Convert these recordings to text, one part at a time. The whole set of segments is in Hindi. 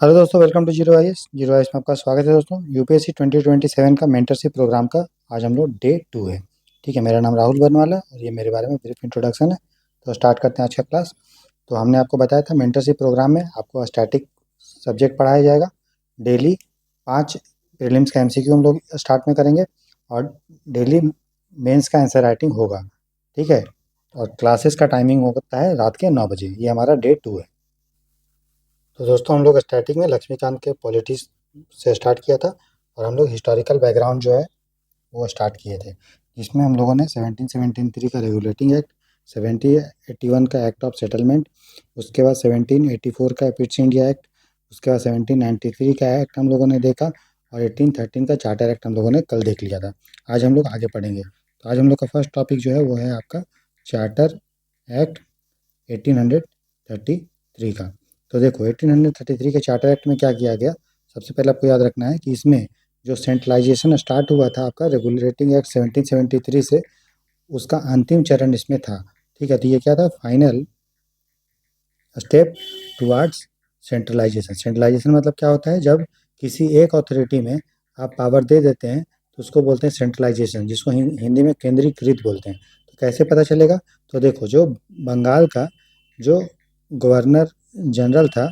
हेलो दोस्तों, वेलकम टू जीरो आईएस में आपका स्वागत है। दोस्तों, यूपीएससी 2027 का मेंटरशिप प्रोग्राम का आज हम लोग डे 2 है। ठीक है, मेरा नाम राहुल बरनवाल है और ये मेरे बारे में ब्रीफ इंट्रोडक्शन है। तो स्टार्ट करते हैं आज का क्लास। तो हमने आपको बताया था मेंटरशिप प्रोग्राम में आपको स्टैटिक सब्जेक्ट पढ़ाया जाएगा। डेली 5 प्रीलिम्स का एमसीक्यू हम लोग स्टार्ट में करेंगे और डेली मेंस का आंसर राइटिंग होगा। ठीक है, और क्लासेस का टाइमिंग होता है रात के 9 बजे। ये हमारा डे 2 है। तो दोस्तों, हम लोग स्टार्टिंग में लक्ष्मीकांत के पॉलिटिक्स से स्टार्ट किया था और हम लोग हिस्टोरिकल बैकग्राउंड जो है वो स्टार्ट किए थे, जिसमें हम लोगों ने 1773 का रेगुलेटिंग एक्ट, 1781 का एक्ट ऑफ सेटलमेंट, उसके बाद 1784 का पिट्स इंडिया एक्ट, उसके बाद 1793 का एक्ट हम लोगों ने देखा और 1813 का चार्टर एक्ट हम लोगों ने कल देख लिया था। आज हम लोग आगे पढ़ेंगे। तो आज हम लोग का फर्स्ट टॉपिक जो है वो है आपका चार्टर एक्ट 1833 का। तो देखो, 1833 के चार्टर एक्ट में क्या किया गया। सबसे पहले आपको याद रखना है कि इसमें जो सेंट्रलाइजेशन स्टार्ट हुआ था आपका रेगुलेटिंग एक्ट 1773 से, उसका अंतिम चरण इसमें था। ठीक है, तो ये क्या था, final step towards centralization. Centralization मतलब क्या होता है, जब किसी एक अथॉरिटी में आप पावर दे देते हैं तो उसको बोलते हैं सेंट्रलाइजेशन, जिसको हिंदी में केंद्रीकृत बोलते हैं। तो कैसे पता चलेगा, तो देखो, जो बंगाल का जो गवर्नर जनरल था,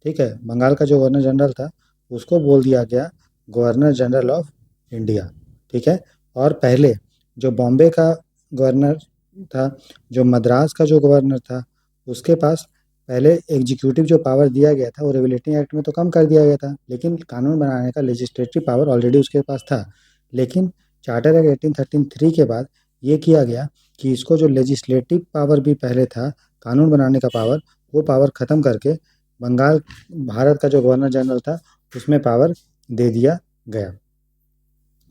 ठीक है, बंगाल का जो गवर्नर जनरल था उसको बोल दिया गया गवर्नर जनरल ऑफ इंडिया। ठीक है, और पहले जो बॉम्बे का गवर्नर था, जो मद्रास का जो गवर्नर था, उसके पास पहले एग्जीक्यूटिव जो पावर दिया गया था वो रेगुलेटिंग एक्ट में तो कम कर दिया गया था, लेकिन कानून बनाने का लेजिस्लेटिव पावर ऑलरेडी उसके पास था। लेकिन चार्टर एक्ट 1833 के बाद ये किया गया कि इसको जो लेजिस्लेटिव पावर भी पहले था, कानून बनाने का पावर, वो पावर ख़त्म करके बंगाल भारत का जो गवर्नर जनरल था उसमें पावर दे दिया गया।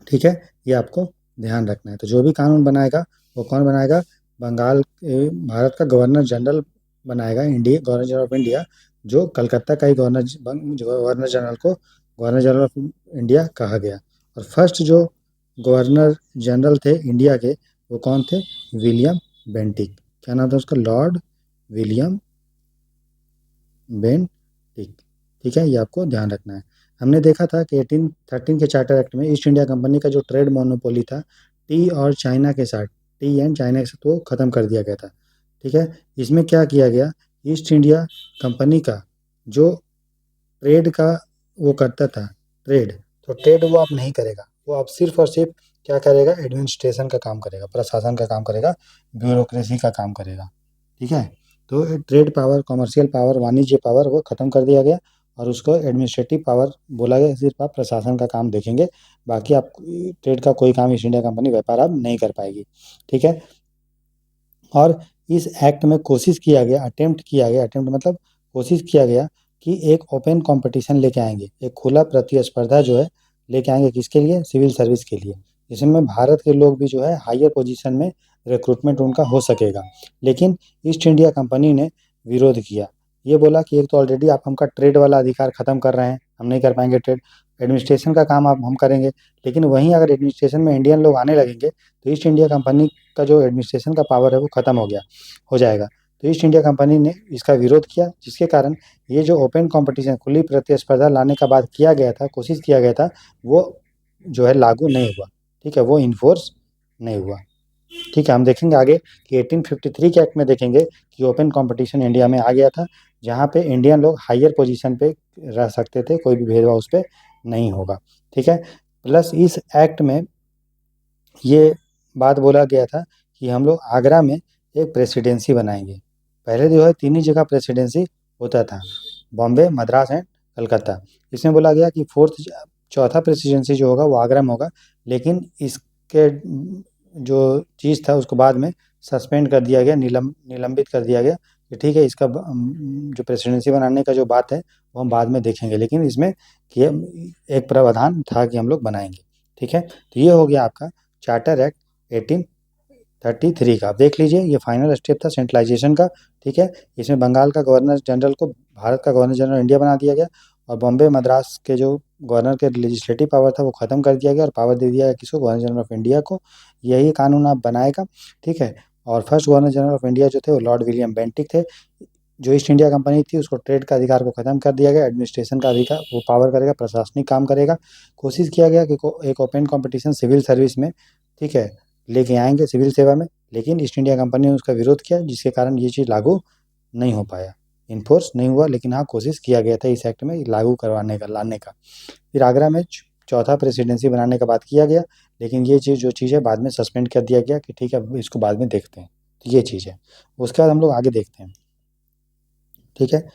ठीक है, ये आपको ध्यान रखना है। तो जो भी कानून बनाएगा वो कौन बनाएगा, बंगाल भारत का गवर्नर जनरल बनाएगा, India governor general of India, जो कलकत्ता का ही गवर्नर जनरल को गवर्नर जनरल ऑफ इंडिया कहा गया। और फर्स्ट जो गवर्नर जनरल थे इंडिया के, वो कौन थे, विलियम बेंटिक। क्या नाम था उसका, लॉर्ड विलियम बेंटिक। ठीक है, ये आपको ध्यान रखना है। हमने देखा था कि 1813 के चार्टर एक्ट में ईस्ट इंडिया कंपनी का जो ट्रेड मोनोपोली था टी और चाइना के साथ, टी एंड चाइना के साथ, वो ख़त्म कर दिया गया था। ठीक है, इसमें क्या किया गया, ईस्ट इंडिया कंपनी का जो ट्रेड का वो करता था, ट्रेड, तो ट्रेड वो आप नहीं करेगा, वो आप सिर्फ और सिर्फ क्या करेगा, एडमिनिस्ट्रेशन का काम करेगा, प्रशासन का काम करेगा, ब्यूरोक्रेसी का काम करेगा। ठीक है, तो ट्रेड पावर, कमर्शियल पावर, वाणिज्य पावर वो ख़त्म कर दिया गया और उसको एडमिनिस्ट्रेटिव पावर बोला गया। सिर्फ आप प्रशासन का काम देखेंगे, बाकी आप ट्रेड का कोई काम ईस्ट इंडिया कंपनी व्यापार अब नहीं कर पाएगी। ठीक है, और इस एक्ट में कोशिश किया गया, अटेम्प्ट मतलब कोशिश किया गया कि एक ओपन कंपटीशन लेके आएंगे, एक खुला प्रतिस्पर्धा जो है लेके आएंगे, किसके लिए, सिविल सर्विस के लिए, जिसमें भारत के लोग भी जो है हायर पोजीशन में रिक्रूटमेंट उनका हो सकेगा। लेकिन ईस्ट इंडिया कंपनी ने विरोध किया। ये बोला कि एक तो ऑलरेडी आप हमका ट्रेड वाला अधिकार ख़त्म कर रहे हैं, हम नहीं कर पाएंगे ट्रेड, एडमिनिस्ट्रेशन का काम आप हम करेंगे। लेकिन वहीं अगर एडमिनिस्ट्रेशन में इंडियन लोग आने लगेंगे तो ईस्ट इंडिया कंपनी का जो एडमिनिस्ट्रेशन का पावर है वो ख़त्म हो जाएगा। तो ईस्ट इंडिया कंपनी ने इसका विरोध किया, जिसके कारण ये जो ओपन कंपटीशन, खुली प्रतिस्पर्धा लाने का बात किया गया था, कोशिश किया गया था, वो जो है लागू नहीं हुआ। ठीक है, वो इन्फोर्स नहीं हुआ। ठीक है, हम देखेंगे आगे कि 1853 के एक्ट में देखेंगे कि ओपन कंपटीशन इंडिया में आ गया था, जहाँ पे इंडियन लोग हायर पोजीशन पे रह सकते थे, कोई भी भेदभाव उस पर नहीं होगा। ठीक है, प्लस इस एक्ट में ये बात बोला गया था कि हम लोग आगरा में एक प्रेसिडेंसी बनाएंगे। पहले जो है तीन ही जगह प्रेसिडेंसी होता था, बॉम्बे, मद्रास एंड कलकत्ता। इसमें बोला गया कि चौथा प्रेसिडेंसी जो होगा वो आगरा में होगा, लेकिन इसके जो चीज़ था उसको बाद में सस्पेंड कर दिया गया, निलंबित कर दिया गया कि ठीक है, इसका जो प्रेसिडेंसी बनाने का जो बात है वो हम बाद में देखेंगे, लेकिन इसमें कि एक प्रावधान था कि हम लोग बनाएंगे। ठीक है, तो ये हो गया आपका चार्टर एक्ट 1833 का। आप देख लीजिए, ये फाइनल स्टेप था सेंट्रलाइजेशन का। ठीक है, इसमें बंगाल का गवर्नर जनरल को भारत का गवर्नर जनरल इंडिया बना दिया गया और बॉम्बे मद्रास के जो गवर्नर के लेजिस्लेटिव पावर था वो ख़त्म कर दिया गया और पावर दे दिया गया किसको, गवर्नर जनरल ऑफ इंडिया को। यही कानून आप बनाएगा। ठीक है, और first governor general of India जो थे वो लॉर्ड विलियम बेंटिक थे। जो ईस्ट इंडिया कंपनी थी उसको ट्रेड का अधिकार को ख़त्म कर दिया गया, एडमिनिस्ट्रेशन का अधिकार वो पावर करेगा, प्रशासनिक काम करेगा। कोशिश किया गया कि एक ओपन कंपटीशन सिविल सर्विस में, ठीक है, लेके आएंगे सिविल सेवा में, लेकिन ईस्ट इंडिया कंपनी ने उसका विरोध किया, जिसके कारण ये चीज़ लागू नहीं हो पाया, इन्फोर्स नहीं हुआ, लेकिन हाँ कोशिश किया गया था इस एक्ट में लागू करवाने का, लाने का। फिर आगरा में चौथा प्रेसिडेंसी बनाने का बात किया गया, लेकिन ये चीज़ जो चीज़ है बाद में सस्पेंड कर दिया गया कि ठीक है अब इसको बाद में देखते हैं। तो ये चीज़ है। उसके बाद हम लोग आगे देखते हैं, ठीक है।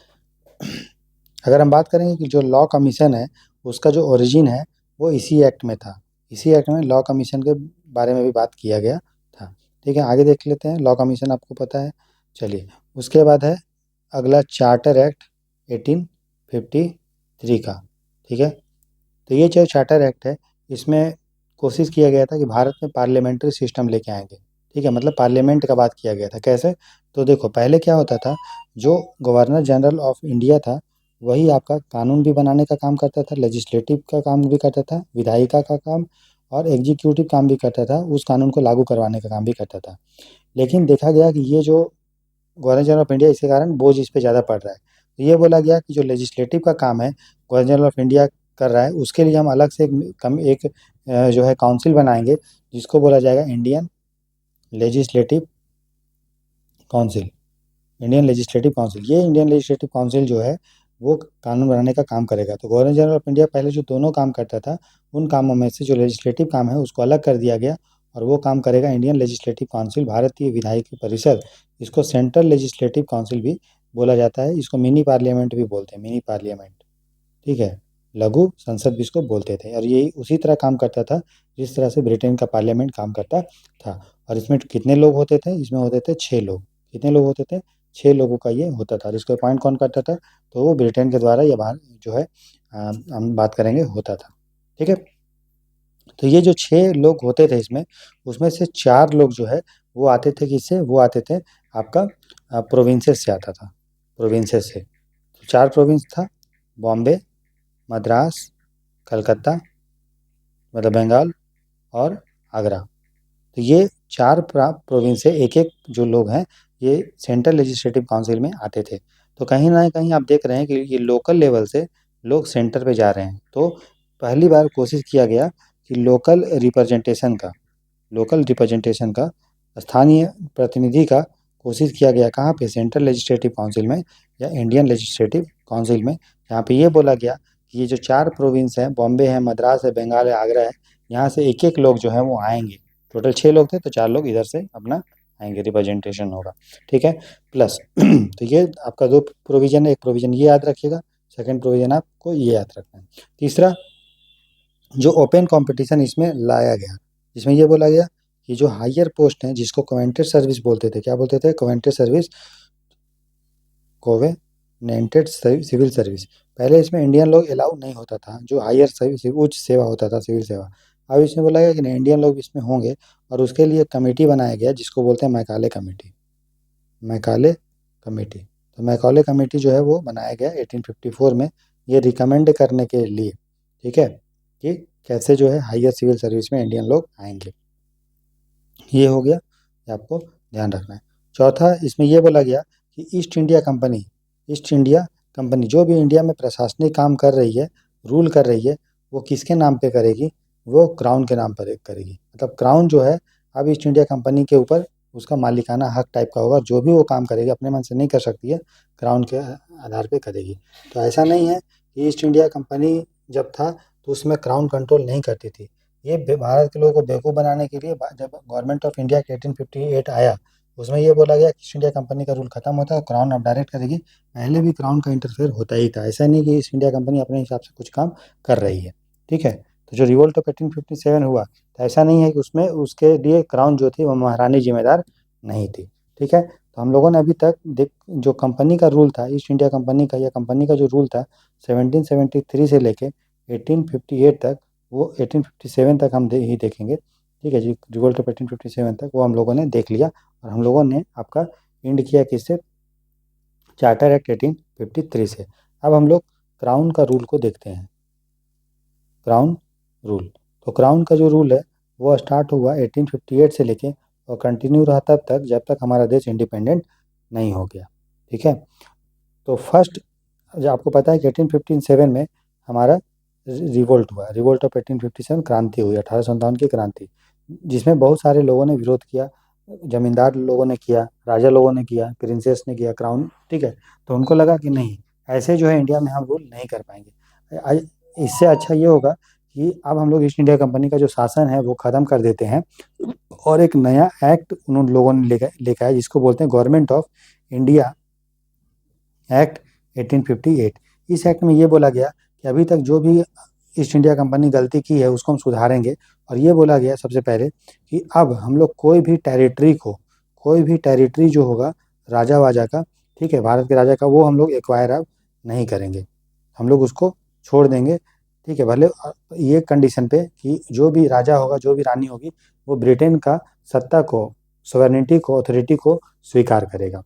अगर हम बात करेंगे कि जो लॉ कमीशन है उसका जो ओरिजिन है वो इसी एक्ट में था, इसी एक्ट में लॉ कमीशन के बारे में भी बात किया गया था, ठीक है। आगे देख लेते हैं, लॉ कमीशन आपको पता है। चलिए, उसके बाद है अगला चार्टर एक्ट 1853 का, ठीक है। तो ये जो चार्टर एक्ट है इसमें कोशिश किया गया था कि भारत में पार्लियामेंट्री सिस्टम लेके आएंगे, ठीक है, मतलब पार्लियामेंट का बात किया गया था। कैसे? तो देखो पहले क्या होता था, जो गवर्नर जनरल ऑफ इंडिया था वही आपका कानून भी बनाने का काम करता था, लेजिस्लेटिव का काम भी करता था, विधायिका का काम और एग्जीक्यूटिव काम भी करता था, उस कानून को लागू करवाने का काम भी करता था। लेकिन देखा गया कि ये जो गवर्नर जनरल ऑफ इंडिया, इसके कारण बोझ इस पे ज़्यादा पड़ रहा है। तो ये बोला गया कि जो लेजिस्लेटिव का काम है गवर्नर जनरल ऑफ इंडिया कर रहा है, उसके लिए हम अलग से एक जो है काउंसिल बनाएंगे, जिसको बोला जाएगा Indian legislative council. Indian legislative council, ये इंडियन लेजिस्लेटिव काउंसिल जो है वो कानून बनाने का काम करेगा। तो गवर्नर जनरल ऑफ इंडिया पहले जो दोनों काम करता था, उन कामों में से जो लेजिस्लेटिव काम है उसको अलग कर दिया गया, और वो काम करेगा इंडियन लेजिस्लेटिव काउंसिल, भारतीय विधायिका परिषद। इसको सेंट्रल लेजिस्लेटिव काउंसिल भी बोला जाता है, इसको मिनी पार्लियामेंट भी बोलते हैं, मिनी पार्लियामेंट, ठीक है। लघु संसद भी इसको बोलते थे, और यही उसी तरह काम करता था जिस तरह से ब्रिटेन का पार्लियामेंट काम करता था। और इसमें कितने लोग होते थे? इसमें होते थे 6 लोग। कितने लोग होते थे? 6 लोगों का ये होता था। और इसको अपॉइंट कौन करता था? तो वो ब्रिटेन के द्वारा ये बात जो है हम बात करेंगे होता था, ठीक है। तो ये जो 6 लोग होते थे इसमें, उसमें से 4 लोग जो है वो आते थे, किससे? वो आते थे आपका प्रोविंसेस से आता था, प्रोविंसेस से। तो 4 प्रोविंस था, बॉम्बे, मद्रास, कलकत्ता मतलब बंगाल, और आगरा। तो ये 4 प्रोविंस से एक एक जो लोग हैं ये सेंट्रल लेजिस्लेटिव काउंसिल में आते थे। तो कहीं ना कहीं आप देख रहे हैं कि ये लोकल लेवल से लोग सेंटर पे जा रहे हैं। तो पहली बार कोशिश किया गया कि लोकल रिप्रेजेंटेशन का, स्थानीय प्रतिनिधि का कोशिश किया गया कहाँ पे? सेंट्रल लेजिस्लेटिव काउंसिल में या इंडियन लेजिस्लेटिव काउंसिल में। यहाँ पे ये बोला गया कि ये जो 4 प्रोविंस हैं, बॉम्बे है, मद्रास है, बंगाल है, आगरा है, यहाँ से एक एक लोग जो है वो आएंगे। टोटल 6 लोग थे तो 4 लोग इधर से अपना आएंगे, रिप्रेजेंटेशन होगा, ठीक है। प्लस तो ये आपका 2 प्रोविजन है, एक प्रोविजन ये याद रखिएगा, सेकंड प्रोविजन आपको ये याद रखना है। तीसरा, जो ओपन कंपटीशन इसमें लाया गया, जिसमें ये बोला गया कि जो हायर पोस्ट हैं जिसको कवेंटेड सर्विस बोलते थे, क्या बोलते थे? कवेंटेड सर्विस, कोवेनेंटेड सिविल सर्विस। पहले इसमें इंडियन लोग अलाउ नहीं होता था, जो हायर सर्विस उच्च सेवा होता था, सिविल सेवा। अब इसमें बोला गया कि नहीं, इंडियन लोग इसमें होंगे, और उसके लिए कमेटी बनाया गया जिसको बोलते हैं मैकाले कमेटी, मैकाले कमेटी। तो मैकाले कमेटी जो है वो बनाया गया 1854 में, ये रिकमेंड करने के लिए, ठीक है, कि कैसे जो है हायर सिविल सर्विस में इंडियन लोग आएंगे। ये हो गया, ये आपको ध्यान रखना है। चौथा, इसमें ये बोला गया कि ईस्ट इंडिया कंपनी जो भी इंडिया में प्रशासनिक काम कर रही है, रूल कर रही है, वो किसके नाम पे करेगी? वो क्राउन के नाम पर करेगी। मतलब क्राउन जो है अब ईस्ट इंडिया कंपनी के ऊपर उसका मालिकाना हक टाइप का होगा, जो भी वो काम करेगी अपने मन से नहीं कर सकती है, क्राउन के आधार पे करेगी। तो ऐसा नहीं है कि ईस्ट इंडिया कंपनी जब था तो उसमें क्राउन कंट्रोल नहीं करती थी। ये भारत के लोगों को बेवकूफ़ बनाने के लिए जब गवर्नमेंट ऑफ इंडिया के 1858 आया, उसमें ये बोला गया कि ईस्ट इंडिया कंपनी का रूल खत्म होता है, क्राउन अब डायरेक्ट करेगी। पहले भी क्राउन का इंटरफेयर होता ही था, ऐसा नहीं कि ईस्ट इंडिया कंपनी अपने हिसाब से कुछ काम कर रही है, ठीक है। तो जो रिवोल्ट ऑफ 1857 हुआ, तो ऐसा नहीं है कि उसमें उसके लिए क्राउन जो थी वो महारानी जिम्मेदार नहीं थी, ठीक है। तो हम लोगों ने अभी तक देख, जो कंपनी का रूल था, ईस्ट इंडिया कंपनी का या कंपनी का जो रूल था 1773 से लेके 1858 तक, वो 1857 तक हम ही देखेंगे, ठीक है जी। रिवोल्ट ऑफ 1857 तक वो हम लोगों ने देख लिया, और हम लोगों ने आपका एंड किया किससे? चार्टर एक्ट 1853 से। अब हम लोग क्राउन का रूल को देखते हैं, क्राउन रूल। तो क्राउन का जो रूल है वो स्टार्ट हुआ 1858 से लेके, और कंटिन्यू रहा तब तक जब तक हमारा देश इंडिपेंडेंट नहीं हो गया, ठीक है। तो फर्स्ट, जो आपको पता है कि 1857 में हमारा रिवोल्ट हुआ, रिवोल्ट ऑफ 1857, क्रांति हुई, 1857 की क्रांति, जिसमें बहुत सारे लोगों ने विरोध किया। जमींदार लोगों ने किया, राजा लोगों ने किया, प्रिंसेस ने किया, क्राउन, ठीक है। तो उनको लगा कि नहीं, ऐसे जो है इंडिया में हम रूल नहीं कर पाएंगे। इससे अच्छा ये होगा कि अब हम लोग ईस्ट इंडिया कंपनी का जो शासन है वो ख़त्म कर देते हैं, और एक नया एक्ट उन लोगों ने लेकर आया, जिसको बोलते हैं गवर्नमेंट ऑफ इंडिया एक्ट 1858। इस एक्ट में ये बोला गया कि अभी तक जो भी ईस्ट इंडिया कंपनी गलती की है उसको हम सुधारेंगे। और ये बोला गया सबसे पहले कि अब हम लोग कोई भी टेरिटरी जो होगा राजा वाजा का, ठीक है, भारत के राजा का, वो हम लोग एक्वायर अब नहीं करेंगे, हम लोग उसको छोड़ देंगे। ठीक है, भले ये कंडीशन पे कि जो भी राजा होगा, जो भी रानी होगी, वो ब्रिटेन का सत्ता को, सॉवरेनिटी को, अथॉरिटी को स्वीकार करेगा।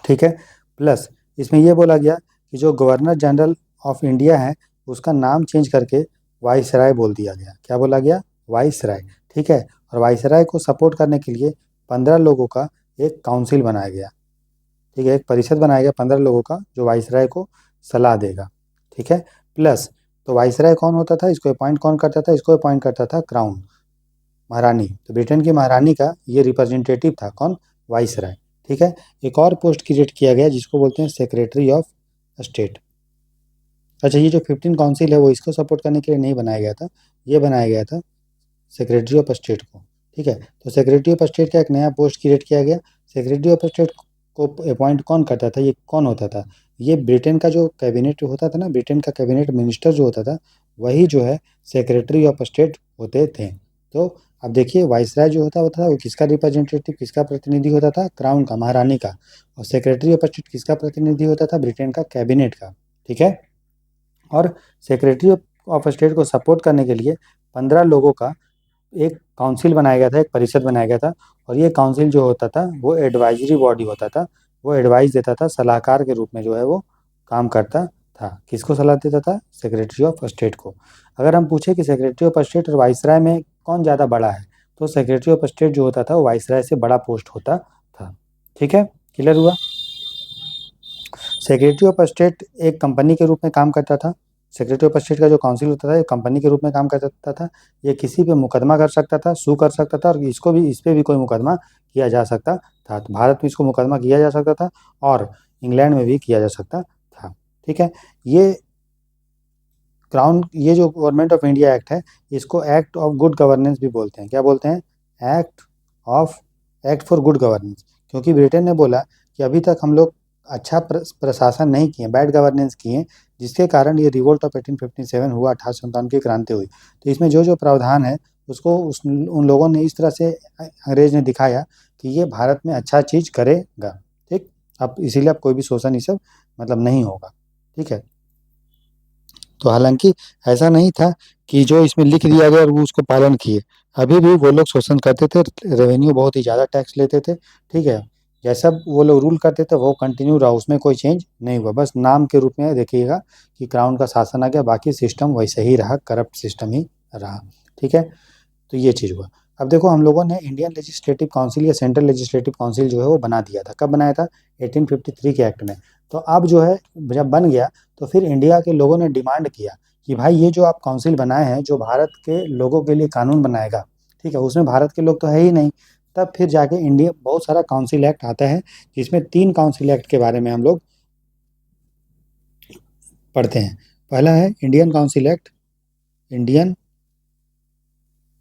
ठीक है। प्लस इसमें यह बोला गया कि जो गवर्नर जनरल ऑफ इंडिया है उसका नाम चेंज करके वाइसराय बोल दिया गया। क्या बोला गया? वाइसराय। ठीक है। और वाइसराय को सपोर्ट करने के लिए 15 लोगों का एक काउंसिल बनाया गया। ठीक है, एक परिषद बनाया गया 15 लोगों का, जो वाइसराय को सलाह देगा। ठीक है। प्लस तो वाइसराय कौन होता था, इसको अपॉइंट कौन करता था? इसको अपॉइंट करता था क्राउन, महारानी। तो ब्रिटेन की महारानी का ये रिप्रेजेंटेटिव था, कौन? वाइसराय। ठीक है। एक और पोस्ट क्रिएट किया गया जिसको बोलते हैं सेक्रेटरी ऑफ स्टेट। अच्छा, ये जो 15 काउंसिल है वो इसको सपोर्ट करने के लिए नहीं बनाया गया था, ये बनाया गया था सेक्रेटरी ऑफ स्टेट को। ठीक है। तो सेक्रेटरी ऑफ स्टेट का एक नया पोस्ट क्रिएट किया गया। सेक्रेटरी ऑफ स्टेट को अपॉइंट कौन करता था? ये कौन होता था? ये ब्रिटेन का जो कैबिनेट होता था ना, ब्रिटेन का कैबिनेट मिनिस्टर जो होता था, वही जो है सेक्रेटरी ऑफ स्टेट होते थे। तो अब देखिए, वाइसराय जो होता था वो किसका रिप्रेजेंटेटिव, किसका प्रतिनिधि होता था? क्राउन का, महारानी का। और सेक्रेटरी ऑफ स्टेट किसका प्रतिनिधि होता था? ब्रिटेन का कैबिनेट का। ठीक है। और सेक्रेटरी ऑफ स्टेट को सपोर्ट करने के लिए 15 लोगों का एक काउंसिल बनाया गया था, एक परिषद बनाया गया था। और ये काउंसिल जो होता था वो एडवाइजरी बॉडी होता था, वो एडवाइस देता था, सलाहकार के रूप में जो है वो काम करता था। किसको सलाह देता था? सेक्रेटरी ऑफ स्टेट को। अगर हम पूछे कि सेक्रेटरी ऑफ स्टेट और वाइसराय में कौन ज़्यादा बड़ा है, तो सेक्रेटरी ऑफ स्टेट जो होता था वो वाइसराय से बड़ा पोस्ट होता था। ठीक है, क्लियर हुआ? सेक्रेटरी ऑफ स्टेट एक कंपनी के रूप में काम करता था। सेक्रेटरी ऑफ स्टेट का जो काउंसिल होता था, एक कंपनी के रूप में काम करता था। ये किसी पे मुकदमा कर सकता था, सू कर सकता था, और इसको भी, इस पे भी कोई मुकदमा किया जा सकता था। तो भारत में इसको मुकदमा किया जा सकता था, और इंग्लैंड में भी किया जा सकता था। ठीक है। ये क्राउन, ये जो गवर्नमेंट ऑफ इंडिया एक्ट है, इसको एक्ट ऑफ गुड गवर्नेंस भी बोलते हैं। क्या बोलते हैं? Act of, act for good governance. क्योंकि ब्रिटेन ने बोला कि अभी तक हम लोग अच्छा प्रशासन नहीं किए, बैड गवर्नेंस किए, जिसके कारण ये रिवोल्ट ऑफ 1857 हुआ, 1857 की क्रांति हुई। तो इसमें जो जो प्रावधान है उसको उन लोगों ने इस तरह से, अंग्रेज ने दिखाया कि ये भारत में अच्छा चीज़ करेगा। ठीक। अब इसीलिए अब कोई भी शोषण ये सब मतलब नहीं होगा। ठीक है। तो हालांकि ऐसा नहीं था कि जो इसमें लिख दिया गया और वो उसको पालन किए, अभी भी वो लोग शोषण करते थे, रेवेन्यू बहुत ही ज़्यादा टैक्स लेते थे। ठीक है। जैसा वो लोग रूल करते थे वो कंटिन्यू रहा, उसमें कोई चेंज नहीं हुआ, बस नाम के रूप में देखिएगा कि क्राउन का शासन आ गया, बाकी सिस्टम वैसे ही रहा, करप्ट सिस्टम ही रहा। ठीक है। तो ये चीज़ हुआ। अब देखो, हम लोगों ने इंडियन लेजिस्लेटिव काउंसिल या सेंट्रल लेजिस्लेटिव काउंसिल जो है वो बना दिया था। कब बनाया था? 1853 के एक्ट में। तो अब जो है, जब बन गया तो फिर इंडिया के लोगों ने डिमांड किया कि भाई ये जो आप काउंसिल बनाए हैं, जो भारत के लोगों के लिए कानून बनाएगा, ठीक है, उसमें भारत के लोग तो है ही नहीं। तब फिर जाके इंडिया बहुत सारा काउंसिल एक्ट आता है, जिसमें 3 काउंसिल एक्ट के बारे में हम लोग पढ़ते हैं। पहला है Indian council act, Indian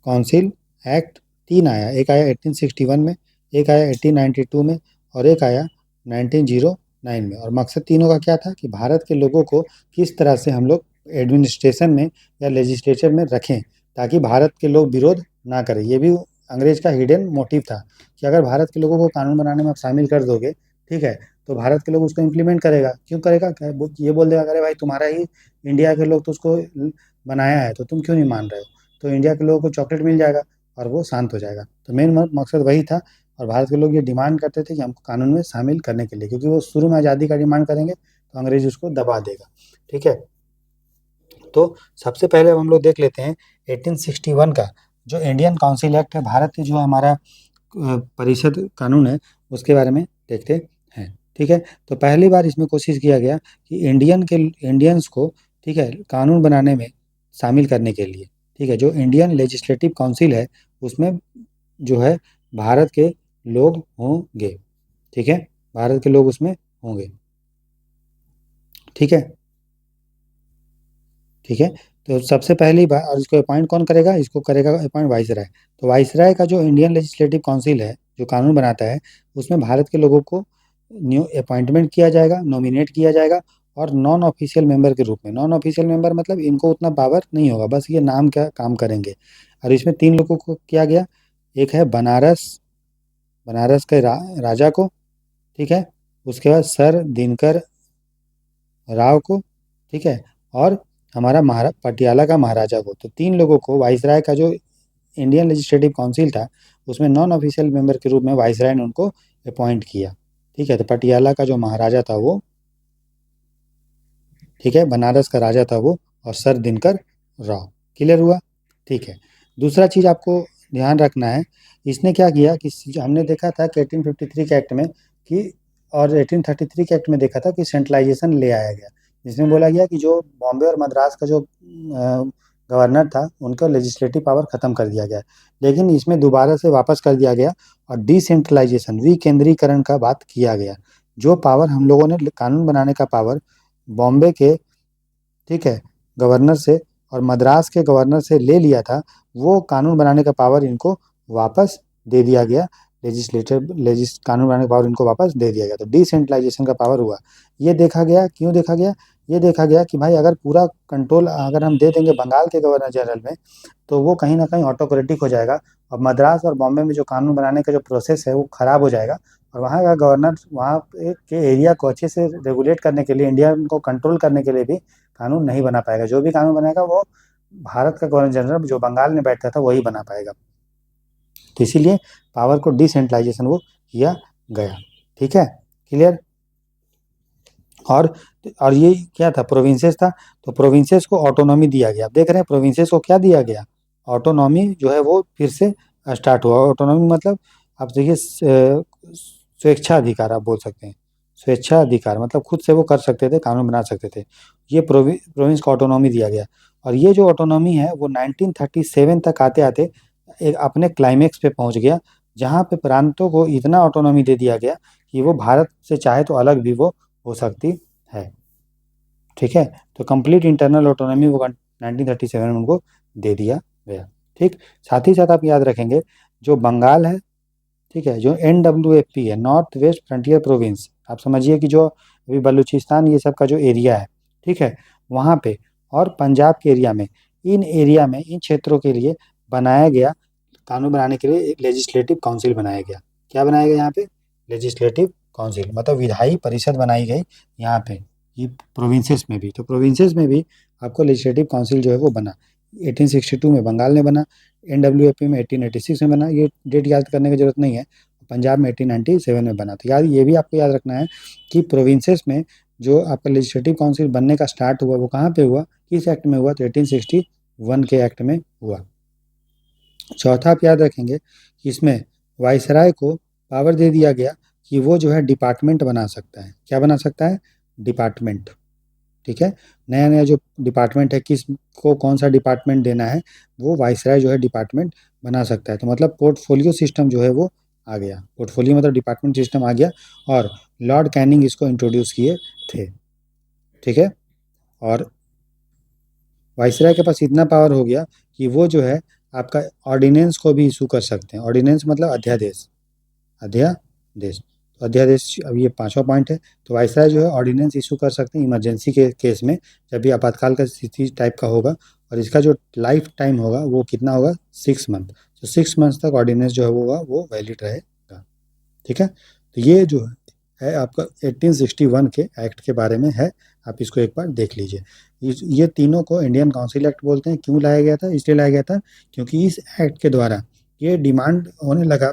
council act. 3 आया, एक आया 1861 में, एक आया 1892 में, और एक आया 1909 में। और मकसद तीनों का क्या था कि भारत के लोगों को किस तरह से हम लोग एडमिनिस्ट्रेशन में या लेजिस्लेचर में रखें, ताकि भारत के लोग विरोध ना करें। ये भी अंग्रेज का हिडन मोटिव था कि अगर भारत के लोगों को कानून बनाने में आप शामिल कर दोगे, ठीक है, तो भारत के लोग उसको इम्प्लीमेंट करेगा। क्यों करेगा? ये बोल देगा, अरे भाई तुम्हारा ही इंडिया के लोग तो उसको बनाया है, तो तुम क्यों नहीं मान रहे हो? तो इंडिया के लोगों को चॉकलेट मिल जाएगा और वो शांत हो जाएगा। तो मेन मकसद वही था। और भारत के लोग ये डिमांड करते थे कि हमको कानून में शामिल करने के लिए, क्योंकि वो शुरू में आज़ादी का डिमांड करेंगे तो अंग्रेज उसको दबा देगा। ठीक है। तो सबसे पहले हम लोग देख लेते हैं 1861 का जो इंडियन काउंसिल एक्ट है, भारत के जो हमारा परिषद कानून है, उसके बारे में देखते हैं। ठीक है। तो पहली बार इसमें कोशिश किया गया कि इंडियंस को, ठीक है, कानून बनाने में शामिल करने के लिए, ठीक है, जो इंडियन लेजिस्लेटिव काउंसिल है उसमें जो है भारत के लोग होंगे, ठीक है, भारत के लोग उसमें होंगे, ठीक है, ठीक है। तो सबसे पहली बार, और इसको अपॉइंट कौन करेगा, इसको करेगा अपॉइंट वाइसराय। तो वाइसराय का जो इंडियन लेजिस्लेटिव काउंसिल है जो कानून बनाता है, उसमें भारत के लोगों को न्यू अपॉइंटमेंट किया जाएगा, नॉमिनेट किया जाएगा, और नॉन ऑफिशियल मेंबर के रूप में, नॉन ऑफिशियल मेंबर मतलब इनको उतना पावर नहीं होगा, बस ये नाम का काम करेंगे। और इसमें तीन लोगों को किया गया, एक है बनारस के राजा को, ठीक है, उसके बाद सर दिनकर राव को, ठीक है, और हमारा पटियाला का महाराजा को। तो तीन लोगों को वाइसराय का जो इंडियन लेजिस्लेटिव काउंसिल था उसमें नॉन ऑफिशियल मेंबर के रूप में वाइसराय ने उनको अपॉइंट किया, ठीक है। तो पटियाला का जो महाराजा था वो, ठीक है, बनारस का राजा था वो, और सर दिनकर राव। क्लियर हुआ? ठीक है। दूसरा चीज़ आपको ध्यान रखना है, इसने क्या किया कि हमने देखा था कि 1853 के एक्ट में कि, और 1833 के एक्ट में देखा था कि सेंट्रलाइजेशन ले आया गया, जिसमें बोला गया कि जो बॉम्बे और मद्रास का जो गवर्नर था उनका लेजिस्लेटिव पावर ख़त्म कर दिया गया, लेकिन इसमें दोबारा से वापस कर दिया गया और डिसेंट्रलाइजेशन, विकेंद्रीकरण का बात किया गया। जो पावर हम लोगों ने कानून बनाने का पावर बॉम्बे के, ठीक है, गवर्नर से और मद्रास के गवर्नर से ले लिया था, वो कानून बनाने का पावर इनको वापस दे दिया गया, कानून बनाने का पावर इनको वापस दे दिया गया। तो डिसेंट्रलाइजेशन का पावर हुआ। ये देखा गया, क्यों देखा गया? ये देखा गया कि भाई अगर पूरा कंट्रोल अगर हम दे देंगे बंगाल के गवर्नर जनरल में, तो वो कहीं ना कहीं ऑटोक्रेटिक हो जाएगा, और मद्रास और बॉम्बे में जो कानून बनाने का जो प्रोसेस है वो खराब हो जाएगा, और वहाँ का गवर्नर वहाँ के एरिया को अच्छे से रेगुलेट करने के लिए, इंडिया को कंट्रोल करने के लिए भी कानून नहीं बना पाएगा। जो भी कानून बनाएगा वो भारत का गवर्नर जनरल जो बंगाल में बैठता था वही बना पाएगा। तो इसीलिए पावर को डिसेंट्रलाइजेशन वो किया गया, ठीक है, क्लियर। और और ये क्या था, प्रोविंसेस था, तो प्रोविंसेस को ऑटोनॉमी दिया गया। आप देख रहे हैं प्रोविंसेस को क्या दिया गया, ऑटोनॉमी जो है वो फिर से स्टार्ट हुआ। ऑटोनॉमी मतलब आप देखिए स्वेच्छाधिकार आप बोल सकते हैं, स्वेच्छाधिकार मतलब खुद से वो कर सकते थे, कानून बना सकते थे। ये प्रोविंस को ऑटोनॉमी दिया गया, और ये जो ऑटोनॉमी है वो 1937 तक आते आते एक अपने क्लाइमेक्स पे पहुंच गया, जहाँ पे प्रांतों को इतना ऑटोनॉमी दे दिया गया कि वो भारत से चाहे तो अलग भी वो हो सकती है, ठीक है। तो कंप्लीट इंटरनल ऑटोनॉमी वो 1937 में उनको दे दिया गया, ठीक। साथ ही साथ आप याद रखेंगे जो बंगाल है, ठीक है, जो NWFP है, नॉर्थ वेस्ट फ्रंटियर प्रोविंस, आप समझिए कि जो अभी बलूचिस्तान ये सब का जो एरिया है, ठीक है, वहाँ पे, और पंजाब के एरिया में, इन एरिया में, इन क्षेत्रों के लिए बनाया गया, कानून बनाने के लिए एक लेजिस्लेटिव काउंसिल बनाया गया। क्या बनाया गया यहाँ पे? लेजिस्लेटिव काउंसिल मतलब विधायी परिषद बनाई गई यहाँ पे, ये प्रोविंसेस में भी। तो प्रोविंसेस में भी आपको लेजिस्लेटिव काउंसिल जो है वो बना। 1862 में बंगाल ने बना, NWFP में 1886 में बना, ये डेट याद करने की जरूरत नहीं है। पंजाब में 1897 में बना। तो यार ये भी आपको याद रखना है कि प्रोविंसेस में जो आपका लेजिस्लेटिव काउंसिल बनने का स्टार्ट हुआ वो कहाँ पे हुआ, किस एक्ट में हुआ? तो 1861 के एक्ट में हुआ। चौथा आप याद रखेंगे कि इसमें वाइसराय को पावर दे दिया गया कि वो जो है डिपार्टमेंट बना सकता है। क्या बना सकता है? डिपार्टमेंट, ठीक है। नया नया जो डिपार्टमेंट है, किस को कौन सा डिपार्टमेंट देना है, वो वाइसराय जो है डिपार्टमेंट बना सकता है। तो मतलब पोर्टफोलियो सिस्टम जो है वो आ गया, पोर्टफोलियो मतलब डिपार्टमेंट सिस्टम आ गया, और लॉर्ड कैनिंग इसको इंट्रोड्यूस किए थे, ठीक है। और वाइसराय के पास इतना पावर हो गया कि वो जो है आपका ऑर्डिनेंस को भी इशू कर सकते हैं। ऑर्डिनेंस मतलब अध्यादेश, अध्यादेश। तो अध्यादेश, अब ये पांचवा पॉइंट है। तो वाइसराय जो है ऑर्डिनेंस इशू कर सकते हैं इमरजेंसी के केस में, जब भी आपातकाल का स्थिति टाइप का होगा, और इसका जो लाइफ टाइम होगा वो कितना होगा? 6 मंथ। तो 6 मंथ तक ऑर्डिनेंस जो है वो होगा, वो वैलिड रहेगा, ठीक है। तो ये जो है आपका 1861 के एक्ट के बारे में है, आप इसको एक बार देख लीजिए। ये तीनों को इंडियन काउंसिल एक्ट बोलते हैं। क्यों लाया गया था? इसलिए लाया गया था क्योंकि इस एक्ट के द्वारा ये डिमांड होने लगा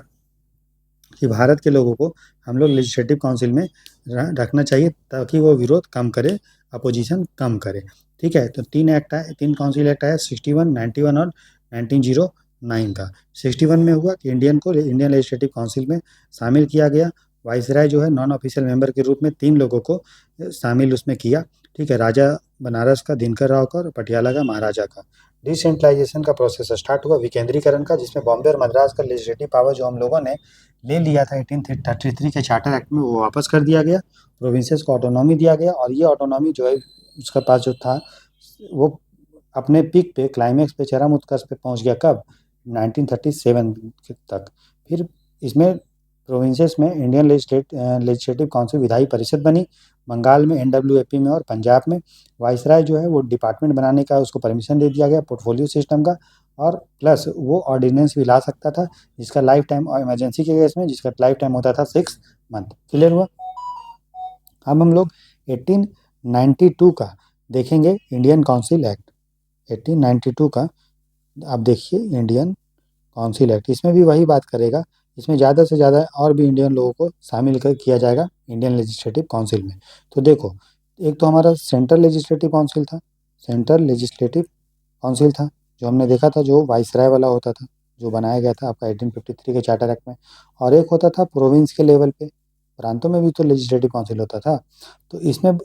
कि भारत के लोगों को हम लोग लेजिस्लेटिव काउंसिल में रखना चाहिए, ताकि वो विरोध कम करे, अपोजिशन कम करे, ठीक है। तो तीन एक्ट आए, तीन काउंसिल एक्ट आया, 61, 91 और 1909 का। 61 में हुआ कि इंडियन लेजिस्लेटिव काउंसिल में शामिल किया गया, वाइसराय जो है नॉन ऑफिशियल मेंबर के रूप में 3 लोगों को शामिल उसमें किया, ठीक है। राजा बनारस का दिनकर राव का और पटियाला का महाराजा का। डिसेंट्रलाइजेशन का प्रोसेस स्टार्ट हुआ विकेंद्रीकरण का, जिसमें बॉम्बे और मद्रास का लेजिस्लेटिव पावर जो हम लोगों ने ले लिया था 1833 के चार्टर एक्ट में, वो वापस कर दिया गया। प्रोविंसेस को ऑटोनॉमी दिया गया, और ये ऑटोनॉमी जो है उसका पास जो था वो अपने पीक पे, क्लाइमेक्स पे, चरम उत्कर्ष पे पहुंच गया कब? 1937 तक। फिर इसमें प्रोविंसेस में इंडियन लेजिस्लेटिव काउंसिल विधायी परिषद बनी, बंगाल में एनडब्ल्यूएपी में और पंजाब में। वाइसराय जो है वो डिपार्टमेंट बनाने का उसको परमिशन दे दिया गया पोर्टफोलियो सिस्टम का, और प्लस वो ऑर्डिनेंस भी ला सकता था जिसका लाइफ टाइम, और इमरजेंसी के केस में जिसका लाइफ टाइम होता था 6 मंथ। क्लियर हुआ? अब हम लोग 1892 का देखेंगे इंडियन काउंसिल एक्ट। 1892 का आप देखिए इंडियन काउंसिल एक्ट, इसमें भी वही बात करेगा। इसमें ज़्यादा से ज़्यादा और भी इंडियन लोगों को शामिल कर किया जाएगा इंडियन लेजिस्लेटिव काउंसिल में। तो देखो, एक तो हमारा सेंट्रल लेजिस्लेटिव काउंसिल था, सेंट्रल लेजिस्लेटिव काउंसिल था जो हमने देखा था, जो वाइसराय वाला होता था, जो बनाया गया था आपका 1853 के चार्टर एक्ट में। और एक होता था प्रोविंस के लेवल पे, प्रांतों में भी तो लेजिस्लेटिव काउंसिल होता था। तो इसमें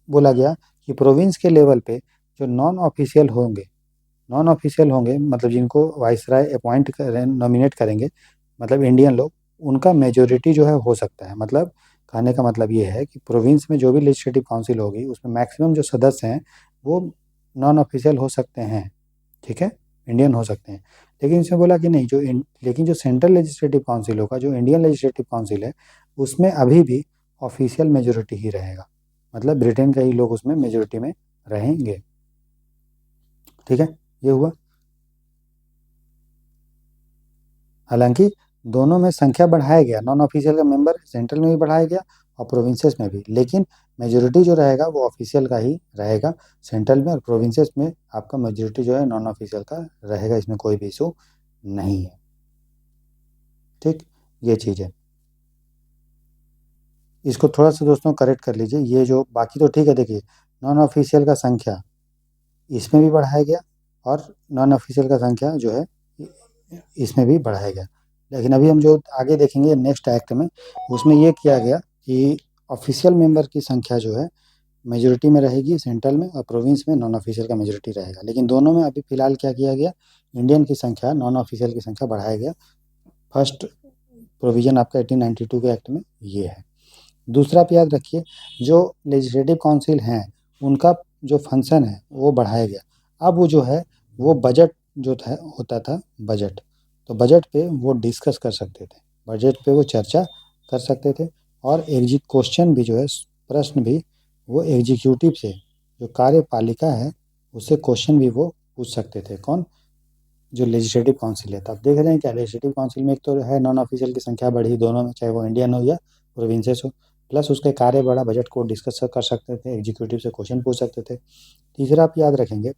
बोला गया कि प्रोविंस के लेवल पे जो नॉन ऑफिशियल होंगे, मतलब जिनको वाइसराय अपॉइंट करें, नॉमिनेट करेंगे, मतलब इंडियन लोग, उनका मेजोरिटी जो है हो सकता है। मतलब कहने का मतलब ये है कि प्रोविंस में जो भी लेजिस्लेटिव काउंसिल होगी उसमें मैक्सिमम जो सदस्य हैं वो नॉन ऑफिशियल हो सकते हैं, ठीक है, इंडियन हो सकते हैं। लेकिन इसमें बोला कि नहीं, लेकिन जो सेंट्रल लेजिस्लेटिव काउंसिल होगा, जो इंडियन लेजिस्लेटिव काउंसिल है, उसमें अभी भी ऑफिशियल मेजोरिटी ही रहेगा, मतलब ब्रिटेन का ही लोग उसमें मेजोरिटी में रहेंगे, ठीक है। ये हुआ। हालांकि दोनों में संख्या बढ़ाया गया, नॉन ऑफिशियल का मेंबर सेंट्रल में भी बढ़ाया गया और प्रोविंसेस में भी, लेकिन मेजोरिटी जो रहेगा वो ऑफिशियल का ही रहेगा सेंट्रल में, और प्रोविंसेस में आपका मेजोरिटी जो है नॉन ऑफिशियल का रहेगा, इसमें कोई भी इशू नहीं है, ठीक। ये चीज़ है, इसको थोड़ा सा दोस्तों करेक्ट कर लीजिए। ये जो बाकी तो ठीक है, देखिए नॉन ऑफिशियल का संख्या इसमें भी बढ़ाया गया, और नॉन ऑफिशियल का संख्या जो है इसमें भी बढ़ाया गया। लेकिन अभी हम जो आगे देखेंगे नेक्स्ट एक्ट में, उसमें ये किया गया कि ऑफिशियल मेंबर की संख्या जो है मेजोरिटी में रहेगी सेंट्रल में, और प्रोविंस में नॉन ऑफिशियल का मेजोरिटी रहेगा। लेकिन दोनों में अभी फिलहाल क्या किया गया, इंडियन की संख्या, नॉन ऑफिशियल की संख्या बढ़ाया गया। फर्स्ट प्रोविजन आपका 1892 के एक्ट में ये है। दूसरा आप याद रखिए, जो लेजिस्लेटिव काउंसिल हैं उनका जो फंक्शन है वो बढ़ाया गया। अब वो जो है वो बजट जो था होता था बजट, तो बजट पे वो डिस्कस कर सकते थे, बजट पे वो चर्चा कर सकते थे, और एग्जिट क्वेश्चन भी जो है, प्रश्न भी, वो एग्जीक्यूटिव से, जो कार्यपालिका है, उससे क्वेश्चन भी वो पूछ सकते थे। कौन? जो लेजिस्लेटिव काउंसिल है। तो आप देख रहे हैं क्या, लेजिस्लेटिव काउंसिल में एक तो है नॉन ऑफिशियल की संख्या बढ़ी दोनों में, चाहे वो इंडियन हो या प्रोविंसेस हो, प्लस उसके कार्य बढ़ा, बजट को डिस्कस कर सकते थे, एग्जीक्यूटिव से क्वेश्चन पूछ सकते थे। तीसरा आप याद रखेंगे,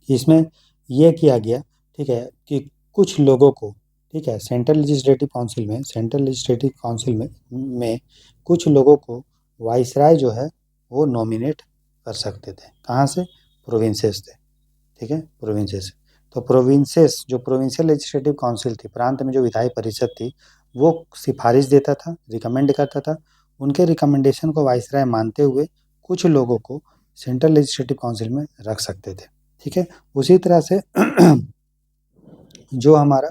इसमें ये किया गया, ठीक है, कि कुछ लोगों को, ठीक है, सेंट्रल लेजिस्लेटिव काउंसिल में कुछ लोगों को वाइसराय जो है वो नॉमिनेट कर सकते थे। कहाँ से? प्रोविंसेस से, ठीक है, प्रोविंसेस। तो प्रोविंसेस, जो प्रोविंशियल लेजिस्लेटिव काउंसिल थी, प्रांत में जो विधायी परिषद थी, वो सिफारिश देता था, रिकमेंड करता था। उनके रिकमेंडेशन को वाइसराय मानते हुए कुछ लोगों को सेंट्रल लेजिस्लेटिव काउंसिल में रख सकते थे, ठीक है। उसी तरह से जो हमारा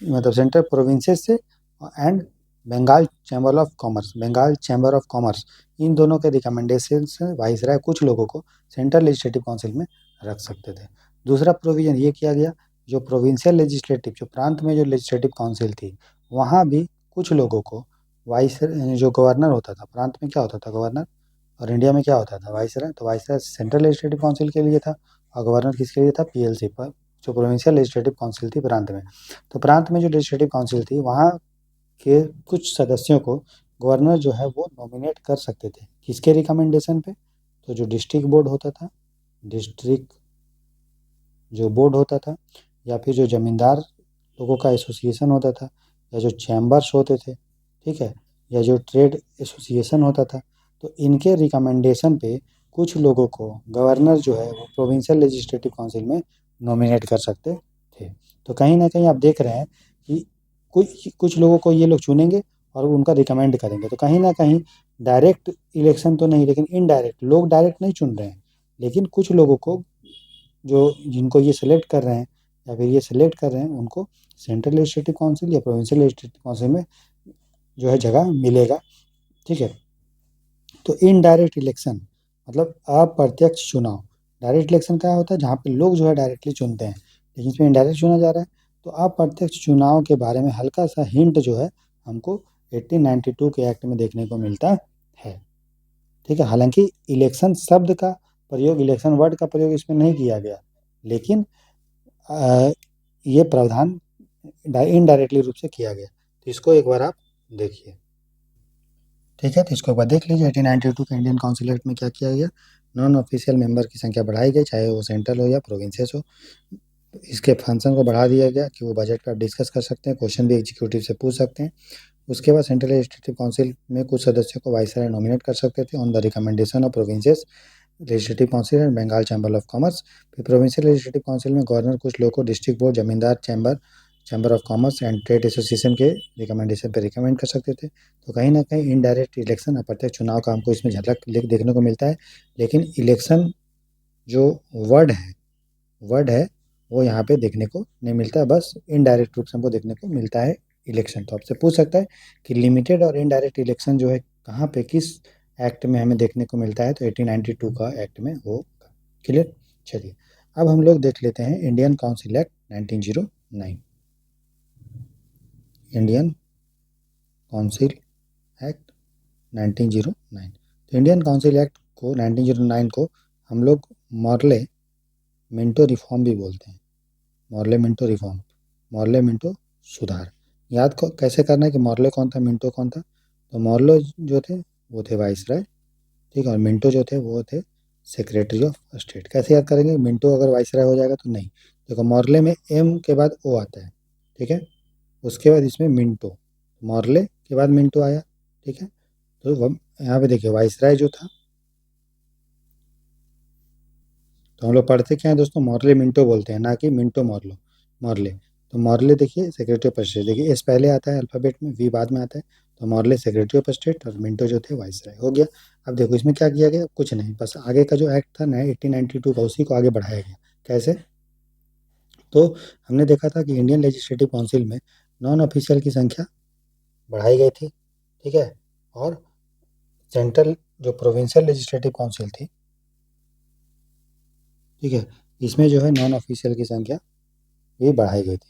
मतलब सेंट्रल प्रोविंसेस से, and Bengal chamber of commerce, इन दोनों के रिकमेंडेशन से वाइसराय कुछ लोगों को सेंट्रल लेजिस्लेटिव काउंसिल में रख सकते थे। दूसरा प्रोविजन ये किया गया, जो प्रोविंशियल लेजिस्लेटिव, जो प्रांत में जो लेजिस्लेटिव काउंसिल थी, वहाँ भी कुछ लोगों को वाइस जो गवर्नर होता था, प्रांत में क्या होता था? गवर्नर। और इंडिया में क्या होता था? वाइसराय। तो वाइसराय सेंट्रल लेजिस्लेटिव काउंसिल के लिए था, और गवर्नर किसके लिए था? पीएलसी पर, जो प्रोविंशियल लेजिस्लेटिव काउंसिल थी प्रांत में। तो प्रांत में जो लेजिस्लेटिव काउंसिल थी, वहाँ के कुछ सदस्यों को गवर्नर जो है वो नॉमिनेट कर सकते थे, किसके रिकमेंडेशन पे? तो जो डिस्ट्रिक्ट बोर्ड होता था, डिस्ट्रिक्ट जो बोर्ड होता था, या फिर जो जमींदार लोगों का एसोसिएशन होता था, या जो चैम्बर्स होते थे, ठीक है, या जो ट्रेड एसोसिएशन होता था, तो इनके रिकमेंडेशन पे कुछ लोगों को गवर्नर जो है वो प्रोविंशियल लेजिस्लेटिव काउंसिल में नॉमिनेट कर सकते थे। तो कहीं ना कहीं आप देख रहे हैं कि कुछ कुछ लोगों को ये लोग चुनेंगे और उनका रिकमेंड करेंगे। तो कहीं ना कहीं डायरेक्ट इलेक्शन तो नहीं, लेकिन इनडायरेक्ट, लोग डायरेक्ट नहीं चुन रहे हैं, लेकिन कुछ लोगों को जो जिनको ये सिलेक्ट कर रहे हैं या फिर ये सिलेक्ट कर रहे हैं, उनको सेंट्रल लेजिस्लेटिव काउंसिल या प्रोविंशियल लेजिस्लेटिव काउंसिल में जो है जगह मिलेगा। ठीक है। तो इनडायरेक्ट इलेक्शन मतलब अप्रत्यक्ष चुनाव। डायरेक्ट इलेक्शन क्या होता है, जहाँ पे लोग जो है डायरेक्टली चुनते हैं, लेकिन इसमें इनडायरेक्ट चुना जा रहा है। तो अप्रत्यक्ष चुनाव के बारे में हल्का सा हिंट जो है हमको 1892 के एक्ट में देखने को मिलता है। ठीक है। हालांकि इलेक्शन शब्द का प्रयोग, इलेक्शन वर्ड का प्रयोग इसमें नहीं किया गया, लेकिन ये प्रावधान इनडायरेक्टली रूप से किया गया। तो इसको एक बार आप देखिए। ठीक है। तो इसको एक बार देख लीजिए। 1892 के इंडियन काउंसिल एक्ट में क्या किया गया, नॉन ऑफिशियल मेंबर की संख्या बढ़ाई गई, चाहे वो सेंट्रल हो या प्रोविंसेस हो। इसके फंक्शन को बढ़ा दिया गया कि वो बजट पे आप डिस्कस कर सकते हैं, क्वेश्चन भी एग्जीक्यूटिव से पूछ सकते हैं। उसके बाद सेंट्रल लेजिस्लेटिव काउंसिल में कुछ सदस्यों को वाइसराय नॉमिनेट कर सकते थे on the recommendation of provinces legislative council and Bengal chamber of commerce. फिर प्रोविंशियल लेजिस्लेटिव काउंसिल में गवर्नर कुछ लोगों को district board, zamindar chamber, chamber of commerce and trade association के रिकमेंडेशन पे रिकमेंड कर सकते थे। तो कहीं ना कहीं इनडायरेक्ट इलेक्शन, अप्रत्यक्ष चुनाव का हमको इसमें झलक देखने को मिलता है। लेकिन इलेक्शन जो वर्ड है वो यहाँ पे देखने को नहीं मिलता है, बस इनडायरेक्ट रूप से हमको देखने को मिलता है इलेक्शन। तो आपसे पूछ सकता है कि लिमिटेड और इनडायरेक्ट इलेक्शन जो है कहाँ पे, किस एक्ट में हमें देखने को मिलता है, तो 1892 का एक्ट में होगा। क्लियर। चलिए अब हम लोग देख लेते हैं Indian council act 1909। Indian council act 1909। तो इंडियन काउंसिल एक्ट को 1909 को हम लोग मॉर्ले मिंटो रिफॉर्म भी बोलते हैं। Morley Minto reform, Morley Minto सुधार। याद को कैसे करना है कि मॉर्ले कौन था, मिंटो कौन था। तो मॉर्ले जो थे वो थे वाइसराय, ठीक है, और मिंटो जो थे वो थे सेक्रेटरी ऑफ स्टेट। कैसे याद करेंगे, मिंटो अगर वाइसराय हो जाएगा तो नहीं। देखो मॉर्ले में एम के बाद ओ आता है, ठीक है, उसके बाद इसमें मिंटो, मॉर्ले के बाद मिंटो आया। ठीक है। तो यहाँ पे देखिए वाइसराय जो था, तो हम लोग पढ़ते क्या है दोस्तों, मॉर्ले मिंटो बोलते हैं, ना कि मिंटो मॉर्लो, मॉर्ले। तो मॉर्ले देखिए सेक्रेटरी ऑफ स्टेट, देखिए एस पहले आता है अल्फ़ाबेट में, वी बाद में आता है। तो मॉर्ले सेक्रेटरी ऑफ स्टेट और मिंटो जो थे वाइसराय, हो गया। अब देखो इसमें क्या किया गया, कुछ नहीं, बस आगे का जो एक्ट था ना 1892 का, उसी को आगे बढ़ाया गया। कैसे, तो हमने देखा था कि इंडियन लेजिस्लेटिव काउंसिल में नॉन ऑफिशियल की संख्या बढ़ाई गई थी। ठीक है। और सेंट्रल जो प्रोविंशियल लेजिस्लेटिव काउंसिल थी, ठीक है, इसमें जो है नॉन ऑफिशियल की संख्या ये बढ़ाई गई थी।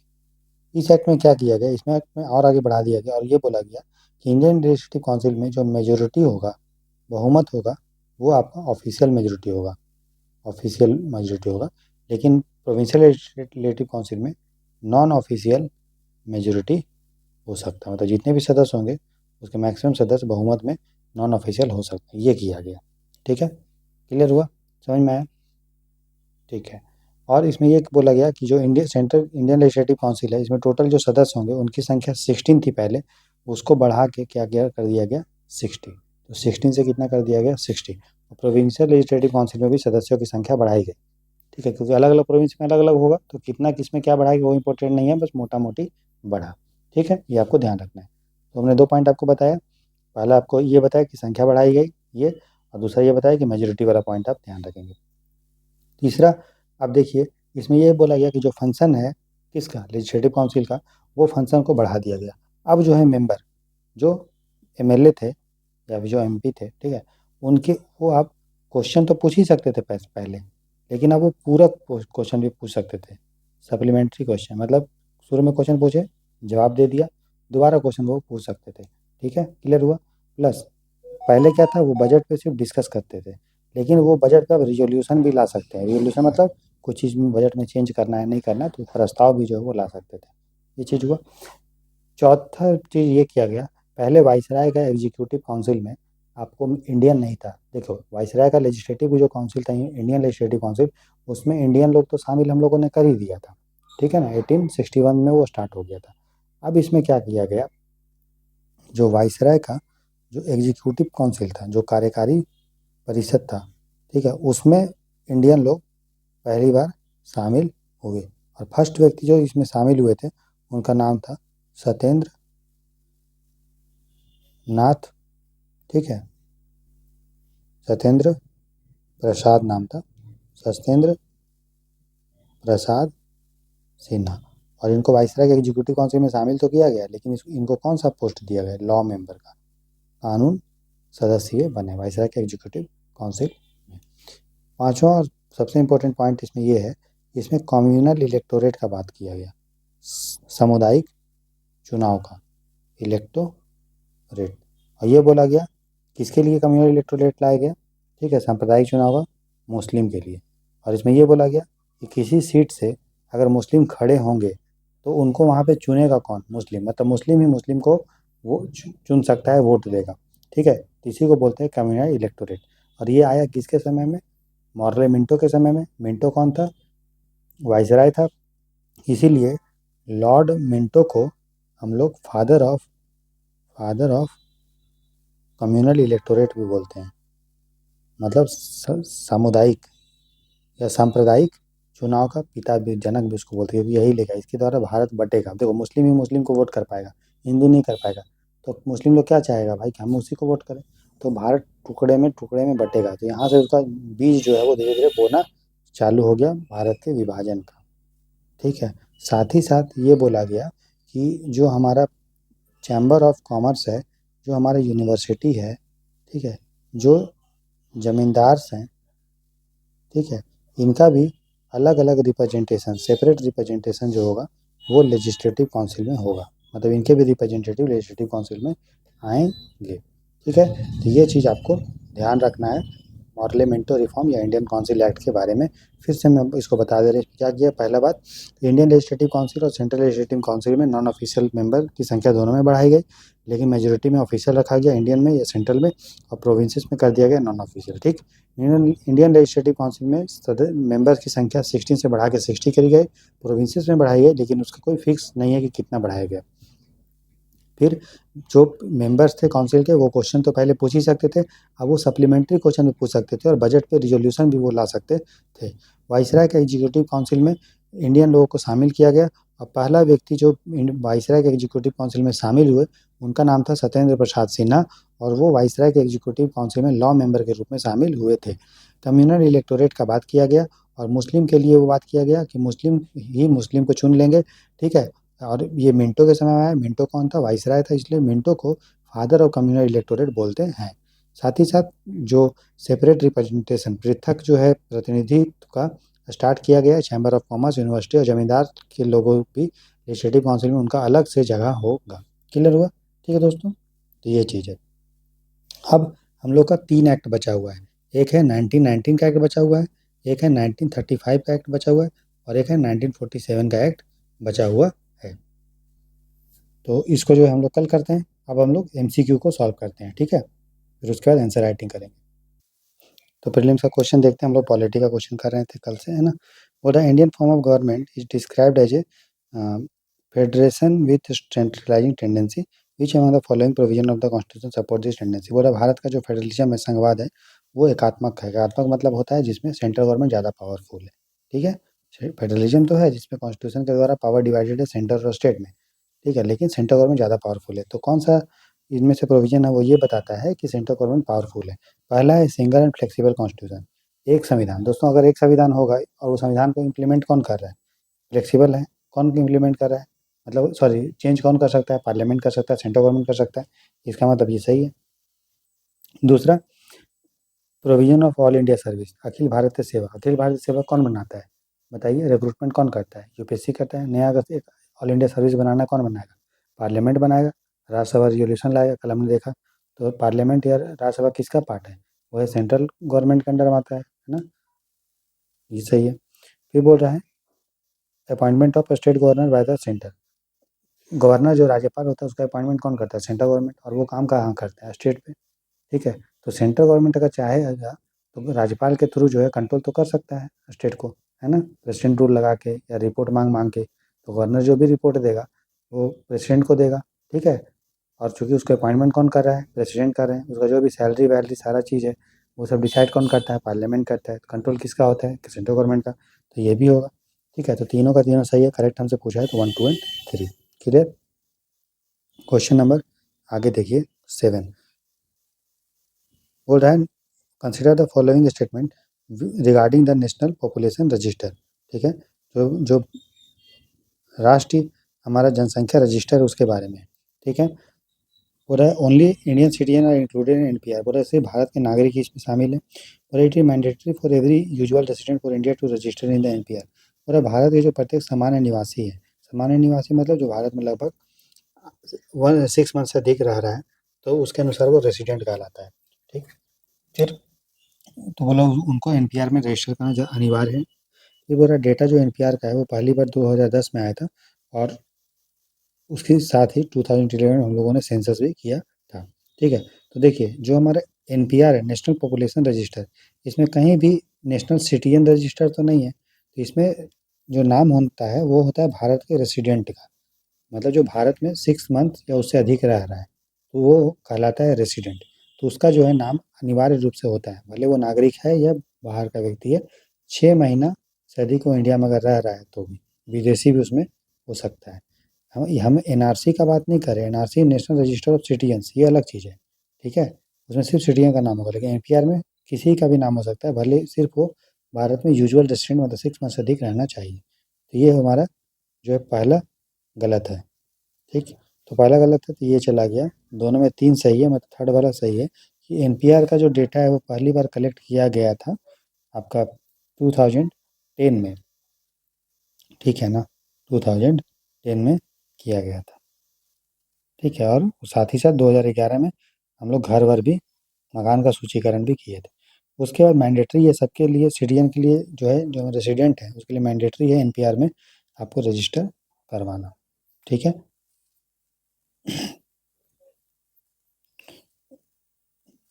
इस एक्ट में क्या किया गया, इसमें एक्ट में और आगे बढ़ा दिया गया और ये बोला गया कि इंडियन लेजिस्लेटिव काउंसिल में जो मेजोरिटी होगा, बहुमत होगा, वो आपका ऑफिशियल मेजोरिटी होगा, ऑफिशियल मेजोरिटी होगा। लेकिन प्रोविंशियल लेजिस्लेटिव काउंसिल में नॉन ऑफिशियल मेजोरिटी हो सकता है, मतलब जितने भी सदस्य होंगे उसके मैक्सिमम सदस्य बहुमत में नॉन ऑफिशियल हो सकते हैं, ये किया गया। ठीक है। क्लियर हुआ, समझ में आया। ठीक है। और इसमें ये बोला गया कि जो सेंट्रल इंडियन लेजिस्लेटिव काउंसिल है, इसमें टोटल जो सदस्य होंगे उनकी संख्या 16 थी पहले, उसको बढ़ा के क्या किया कर दिया गया 60। तो 16 से कितना कर दिया गया 60। और प्रोविंशियल लेजिस्लेटिव काउंसिल में भी सदस्यों की संख्या बढ़ाई गई। ठीक है, क्योंकि अलग अलग प्रोविंस में अलग अलग होगा, तो कितना किस में क्या बढ़ाएगी वो इंपॉर्टेंट नहीं है, बस मोटा मोटी बढ़ा। ठीक है, ये आपको ध्यान रखना है। तो हमने दो पॉइंट आपको बताया, पहला आपको ये बताया कि संख्या बढ़ाई गई ये, और दूसरा ये बताया कि मेजोरिटी वाला पॉइंट आप ध्यान रखेंगे। तीसरा, अब देखिए इसमें ये बोला गया कि जो फंक्शन है किसका, लेजिस्लेटिव काउंसिल का, वो फंक्शन को बढ़ा दिया गया। अब जो है मेंबर, जो एमएलए थे या जो एमपी थे, ठीक है, उनके वो आप क्वेश्चन तो पूछ ही सकते थे पहले, लेकिन अब वो पूरा क्वेश्चन भी पूछ सकते थे। सप्लीमेंट्री क्वेश्चन मतलब शुरू में क्वेश्चन पूछे, जवाब दे दिया, दोबारा क्वेश्चन वो पूछ सकते थे। ठीक है, क्लियर हुआ। प्लस पहले क्या था, वो बजट पे सिर्फ डिस्कस करते थे, लेकिन वो बजट का रिजोल्यूशन भी ला सकते हैं। रिजोल्यूशन मतलब कुछ चीज़ में बजट में चेंज करना है नहीं करना है, तो प्रस्ताव भी जो है वो ला सकते थे। ये चीज़ हुआ। चौथा चीज़ ये किया गया, पहले वाइसराय का एग्जीक्यूटिव काउंसिल में आपको इंडियन नहीं था। देखो वाइसराय का लेजिस्लेटिव जो काउंसिल था, इंडियन लेजिस्लेटिव काउंसिल, उसमें इंडियन लोग तो शामिल हम लोगों ने कर ही दिया था। ठीक है ना, 1861 में वो स्टार्ट हो गया था। अब इसमें क्या किया गया, जो वाइसराय का जो एग्जीक्यूटिव काउंसिल था, जो कार्यकारी परिषद था, ठीक है, उसमें इंडियन लोग पहली बार शामिल हुए। और फर्स्ट व्यक्ति जो इसमें शामिल हुए थे उनका नाम था सत्येंद्र नाथ, ठीक है, सत्येंद्र प्रसाद नाम था, सत्येंद्र प्रसाद सिन्हा। और इनको वाइसराय के एग्जीक्यूटिव काउंसिल में शामिल तो किया गया, लेकिन इनको कौन सा पोस्ट दिया गया, लॉ मेंबर का, कानून सदस्य बने वाइसराय के एग्जीक्यूटिव काउंसिल में। पांचवा और सबसे इंपॉर्टेंट पॉइंट इसमें यह है, इसमें कम्युनल इलेक्टोरेट का बात किया गया, सामुदायिक चुनाव का इलेक्टोरेट। और ये बोला गया किसके लिए कम्युनल इलेक्टोरेट लाया गया, ठीक है, सांप्रदायिक चुनाव का मुस्लिम के लिए। और इसमें यह बोला गया कि किसी सीट से अगर मुस्लिम खड़े होंगे तो उनको वहाँ पे चुनेगा कौन, मुस्लिम, मतलब मुस्लिम ही मुस्लिम को वो चुन सकता है, वोट देगा, ठीक है। इसी को बोलते हैं कम्युनल इलेक्टोरेट। और ये आया किसके समय में, मॉर्ले मिंटो के समय में। मिंटो कौन था, वाइसराय था, इसीलिए लॉर्ड मिंटो को हम लोग फादर ऑफ कम्युनल इलेक्टोरेट भी बोलते हैं, मतलब सामुदायिक या सांप्रदायिक चुनाव का पिता भी, जनक भी उसको बोलते हैं, यही लिखा है इसके द्वारा भारत बटेगा। देखो मुस्लिम ही मुस्लिम को वोट कर पाएगा, हिंदू नहीं कर पाएगा, तो मुस्लिम लोग क्या चाहेगा भाई कि हम उसी को वोट करें, तो भारत टुकड़े में बटेगा। तो यहाँ से उसका बीज जो है वो धीरे धीरे बोना चालू हो गया भारत के विभाजन का, ठीक है। साथ ही साथ ये बोला गया कि जो हमारा चैम्बर ऑफ कॉमर्स है, जो हमारा यूनिवर्सिटी है, ठीक है, जो जमींदार हैं, ठीक है, इनका भी अलग अलग रिप्रेजेंटेशन, सेपरेट रिप्रेजेंटेशन जो होगा वो लेजिस्लेटिव काउंसिल में होगा, मतलब इनके भी रिप्रेजेंटेटिव लेजिस्लेटिव काउंसिल में आएंगे, ठीक है। तो ये चीज़ आपको ध्यान रखना है पार्लियामेंटो रिफॉर्म या इंडियन काउंसिल एक्ट के बारे में। फिर से मैं इसको बता दे रहे हैं क्या किया। पहला बात, इंडियन लेजिस्लेटिव काउंसिल और सेंट्रल लेजिस्लेटिव काउंसिल में नॉन ऑफिशियल मेंबर की संख्या दोनों में बढ़ाई गई, लेकिन मेजोरिटी में ऑफिशियल रखा गया, इंडियन में या सेंट्रल में, और प्रोविंसेस में कर दिया गया नॉन ऑफिशियल, ठीक। इंडियन लेजिस्लेटिव काउंसिल में मेंबर्स की संख्या 16 से बढ़ा के 60 करी गई, प्रोविंसेस में बढ़ाई गई, लेकिन उसका कोई फिक्स नहीं है कि कितना बढ़ाया गया। फिर जो मेंबर्स थे काउंसिल के वो क्वेश्चन तो पहले पूछ ही सकते थे, अब वो सप्लीमेंट्री क्वेश्चन भी पूछ सकते थे, और बजट पे रिजोल्यूशन भी वो ला सकते थे। वाइसराय के एग्जीक्यूटिव काउंसिल में इंडियन लोगों को शामिल किया गया, और पहला व्यक्ति जो वाइसराय के एग्जीक्यूटिव काउंसिल में शामिल हुए उनका नाम था सत्येंद्र प्रसाद सिन्हा, और वो वाइसराय के एग्जीक्यूटिव काउंसिल में लॉ मेंबर के रूप में शामिल हुए थे। कम्युनल इलेक्टोरेट का बात किया गया, और मुस्लिम के लिए वो बात किया गया कि मुस्लिम ही मुस्लिम को चुन लेंगे, ठीक है। और ये मिंटो के समय में आया, मिंटो कौन था, वाइसराय था, इसलिए मिंटो को फादर ऑफ कम्युनल इलेक्टोरेट बोलते हैं। साथ ही साथ जो सेपरेट रिप्रेजेंटेशन, पृथक जो है प्रतिनिधित्व का स्टार्ट किया गया है, चैम्बर ऑफ कॉमर्स, यूनिवर्सिटी और जमींदार के लोगों भी लेजिस्लेटिव काउंसिल में उनका अलग से जगह होगा। क्लियर हुआ, ठीक है दोस्तों, तो ये चीज़ है। अब हम लोग का 3 एक्ट बचा हुआ है, एक है 1919 का एक्ट बचा हुआ है, एक है 1935 का एक्ट बचा हुआ है, और एक है 1947 का एक्ट बचा हुआ है। तो इसको जो है हम लोग कल करते हैं। अब हम लोग एमसीक्यू को सॉल्व करते हैं, ठीक है, फिर उसके बाद आंसर राइटिंग करेंगे। तो प्रीलिम्स का क्वेश्चन देखते हैं, हम लोग पॉलिटी का क्वेश्चन कर रहे थे कल से, है ना। बोला Indian form of government is described as a federation with centralizing tendency, which among the following provision of the constitution support this tendency. बोला भारत का जो फेडरलिज्म है, संघवाद है, वो एकात्मक है। एकात्मक मतलब होता है जिसमें सेंट्रल गवर्नमेंट ज़्यादा पावरफुल है, ठीक है। फेडरलिज्म तो है जिसमें कॉन्स्टिट्यूशन के द्वारा पावर डिवाइडेड है सेंटर और स्टेट में, ठीक है, लेकिन सेंट्रल गवर्नमेंट ज़्यादा पावरफुल है। तो कौन सा इनमें से प्रोविजन है वो ये बताता है कि सेंट्रल गवर्नमेंट पावरफुल है। पहला है सिंगल एंड फ्लेक्सिबल कॉन्स्टिट्यूशन, एक संविधान। दोस्तों अगर एक संविधान होगा और वो संविधान को इम्प्लीमेंट कौन कर रहा है, फ्लेक्सिबल है, कौन इम्प्लीमेंट कर रहा है, मतलब सॉरी चेंज कौन कर सकता है, पार्लियामेंट कर सकता है, सेंट्रल गवर्नमेंट कर सकता है, इसका मतलब ये सही है। दूसरा, provision of all India service, अखिल भारतीय सेवा। अखिल भारतीय सेवा कौन बनाता है बताइए, रिक्रूटमेंट कौन करता है, यूपीएससी करता है। नया अगर एक ऑल इंडिया सर्विस बनाना कौन बनाएगा, पार्लियामेंट बनाएगा, राज्यसभा रिजोल्यूशन लाएगा, कल हमने देखा। तो पार्लियामेंट या राज्यसभा किसका पार्ट है, वो है सेंट्रल गवर्नमेंट के अंडर में आता है ना, ये सही है। फिर बोल रहा है appointment of state governor by the centre, governor जो राज्यपाल होता है उसका अपॉइंटमेंट कौन करता है, सेंट्रल गवर्नमेंट, और वो काम कहाँ करता है, स्टेट पे, ठीक है। तो सेंट्रल गवर्नमेंट अगर चाहेगा तो राज्यपाल के थ्रू जो है कंट्रोल तो कर सकता है स्टेट को, है ना, प्रेसिडेंट रूल लगा के या रिपोर्ट मांग मांग के। तो गवर्नर जो भी रिपोर्ट देगा वो प्रेसिडेंट को देगा, ठीक है। और चूंकि उसका अपॉइंटमेंट कौन कर रहा है, प्रेसिडेंट कर रहे हैं, उसका जो भी सैलरी वैलरी सारा चीज़ है वो सब डिसाइड कौन करता है, पार्लियामेंट करता है। कंट्रोल किसका होता है, सेंट्रल गवर्नमेंट का, तो ये भी होगा, ठीक है। तो तीनों का तीनों सही है, करेक्ट हमसे पूछा है तो 1 2 एंड 3 क्लियर। क्वेश्चन नंबर आगे देखिए 7 बोल रहा है consider the following statement regarding the national population register. ठीक है, जो राष्ट्रीय हमारा जनसंख्या रजिस्टर है उसके बारे में। ठीक है, बोल रहा है only Indian citizen are included in NPR, बोल रहा है सिर्फ भारत के नागरिक ही इसमें शामिल है। बोल रहा it is mandatory for every usual resident for India to register in the NPR. बोल रहा भारत के जो प्रत्येक सामान्य निवासी है, सामान्य निवासी मतलब जो भारत में लगभग 6 मंथ से अधिक रह रहा है, तो उसके अनुसार वो रेसिडेंट कहलाता है। ठीक, फिर तो बोला उनको एनपीआर में रजिस्टर करना अनिवार्य है। ये बोल रहा डेटा जो एनपीआर का है वो पहली बार 2010 में आया था, और उसके साथ ही 2011 में हम लोगों ने सेंसस भी किया था। ठीक है, तो देखिए जो हमारा एनपीआर है, नेशनल पॉपुलेशन रजिस्टर, इसमें कहीं भी नेशनल सिटीजन रजिस्टर तो नहीं है। तो इसमें जो नाम होता है वो होता है भारत के रेसिडेंट का, मतलब जो भारत में 6 मंथ या उससे अधिक रह रहा है, तो वो कहलाता है रेसिडेंट। तो उसका जो है नाम अनिवार्य रूप से होता है, भले वो नागरिक है या बाहर का व्यक्ति है। 6 महीना से अधिक वो इंडिया में अगर रह रहा है तो भी, विदेशी भी उसमें हो सकता है। हम एनआरसी का बात नहीं कर रहे, NRC national register of citizens, ये अलग चीज़ है। ठीक है, उसमें सिर्फ सिटीजन का नाम होगा, लेकिन एनपीआर में किसी का भी नाम हो सकता है, भले सिर्फ वो भारत में यूजुअल रेसिडेंट मतलब 6 मंथ से अधिक रहना चाहिए। तो ये हमारा जो है पहला गलत है। ठीक, तो पहला गलत है तो ये चला गया, दोनों में 3 सही है, मतलब थर्ड वाला सही है कि एनपीआर का जो डेटा है वो पहली बार कलेक्ट किया गया था आपका 2010 में। ठीक है ना, 2010 में किया गया था। ठीक है, और साथ ही साथ 2011 में हम लोग घर वर भी, मकान का सूचीकरण भी किए थे। उसके बाद मैंडेटरी है सबके लिए, सिटीजन के लिए जो है, जो रेसिडेंट है उसके लिए मैंडेटरी है एनपीआर में आपको रजिस्टर करवाना। ठीक है,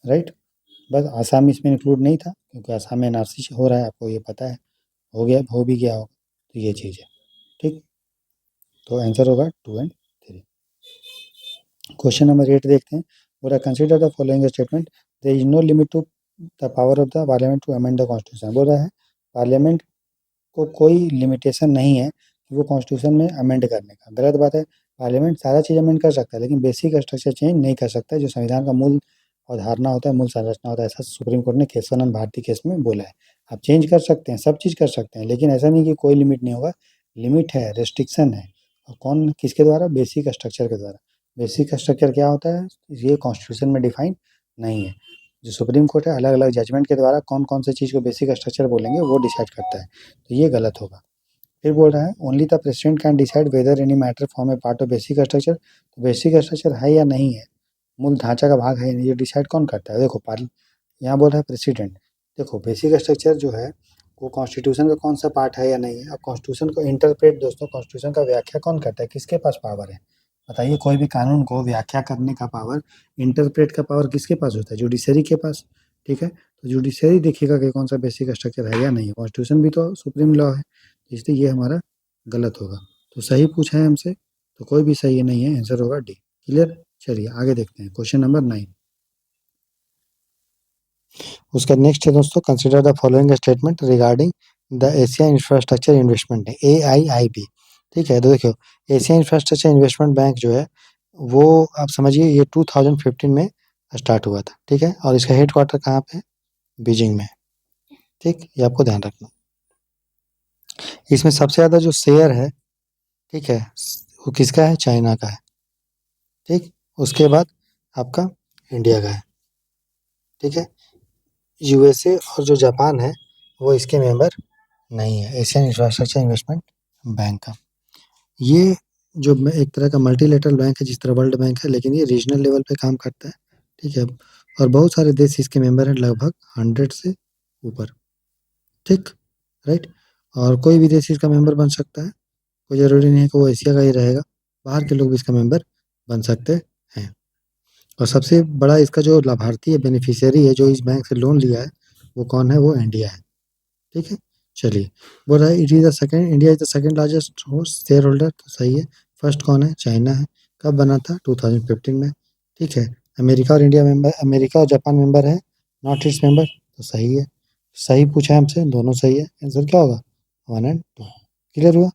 राइट। बस आसाम इसमें इंक्लूड नहीं था क्योंकि आसाम में एनआरसी हो रहा है, आपको ये पता है, हो गया, हो भी गया होगा, तो ये चीज़ है। ठीक, तो आंसर होगा 2 और 3। क्वेश्चन नंबर 8 देखते हैं। पूरा consider the following statement, there is no limit to the power of the parliament to amend the constitution. बोल रहा है पार्लियामेंट को कोई लिमिटेशन नहीं है कि वो कॉन्स्टिट्यूशन में अमेंड करने का। गलत बात है, पार्लियामेंट सारा चीज़ अमेंड कर सकता है लेकिन बेसिक स्ट्रक्चर चेंज नहीं कर सकता है, जो संविधान का मूल अवधारणा होता है, मूल संरचना होता है। ऐसा सुप्रीम कोर्ट ने केशवानंद भारती केस में बोला है। आप चेंज कर सकते हैं, सब चीज़ कर सकते हैं, लेकिन ऐसा नहीं कि कोई लिमिट नहीं होगा। लिमिट है, रेस्ट्रिक्शन है, और कौन किसके द्वारा, बेसिक स्ट्रक्चर के द्वारा। बेसिक स्ट्रक्चर क्या होता है, ये कॉन्स्टिट्यूशन में डिफाइन नहीं है। जो सुप्रीम कोर्ट है अलग अलग जजमेंट के द्वारा कौन कौन से चीज़ को बेसिक स्ट्रक्चर बोलेंगे वो डिसाइड करता है, तो ये गलत होगा। फिर बोल रहा है only the president can decide whether any matter form A part of basic structure. तो बेसिक स्ट्रक्चर है या नहीं है, मूल ढांचा का भाग है या नहीं, ये डिसाइड कौन करता है। देखो पार्ल यहाँ बोल रहा है प्रेसिडेंट। देखो बेसिक स्ट्रक्चर जो है वो कॉन्स्टिट्यूशन का कौन सा पार्ट है या नहीं है। अब कॉन्स्टिट्यूशन को इंटरप्रेट, दोस्तों कॉन्स्टिट्यूशन का व्याख्या कौन करता है, किसके पास पावर है बताइए। कोई भी कानून को व्याख्या करने का पावर, इंटरप्रेट का पावर किसके पास होता है, जुडिशरी के पास। ठीक है, तो जुडिशरी देखिएगा कि कौन सा बेसिक स्ट्रक्चर है या नहीं है। कॉन्स्टिट्यूशन भी तो सुप्रीम लॉ है, इसलिए ये हमारा गलत होगा। तो सही पूछा है हमसे, तो कोई भी सही नहीं है, आंसर होगा डी। क्लियर, चलिए आगे देखते हैं क्वेश्चन नंबर 9। उसका नेक्स्ट है दोस्तों, consider the following statement regarding the Asia infrastructure investment AIIB। ठीक है, तो देखो एशिया इंफ्रास्ट्रक्चर इन्वेस्टमेंट बैंक जो है वो आप समझिए ये 2015 में स्टार्ट हुआ था। ठीक है, और इसका हेड क्वार्टर कहाँ पे है, बीजिंग में। ठीक, ये आपको ध्यान रखना। इसमें सबसे ज़्यादा जो शेयर है, ठीक है, वो किसका है, चाइना का है। ठीक, उसके बाद आपका इंडिया का है। ठीक है, यूएसए और जो जापान है वो इसके मेंबर नहीं है, एशियन इंफ्रास्ट्रक्चर इन्वेस्टमेंट बैंक का। ये जो एक तरह का मल्टीलेटरल बैंक है, जिस तरह वर्ल्ड बैंक है, लेकिन ये रीजनल लेवल पे काम करता है। ठीक है, और बहुत सारे देश इसके मेंबर हैं, लगभग 100 से ऊपर। ठीक, राइट। और कोई भी देश इसका मेंबर बन सकता है, कोई ज़रूरी नहीं है कि वो एशिया का ही रहेगा, बाहर के लोग भी इसका मेंबर बन सकते हैं। और सबसे बड़ा इसका जो लाभार्थी है, बेनिफिशियरी है, जो इस बैंक से लोन लिया है, वो कौन है, वो इंडिया है। ठीक है, चलिए। बोल रहा है it is the second, India is the second largest share holder, तो सही है। फर्स्ट कौन है, चाइना है। कब बना था, 2015 में। ठीक है, अमेरिका और इंडिया मेंबर, अमेरिका और जापान मेंबर है, नॉट इट्स मेंबर, तो सही है। सही पूछा है हमसे, दोनों सही है, आंसर क्या होगा, 1 और 2। क्लियर हुआ।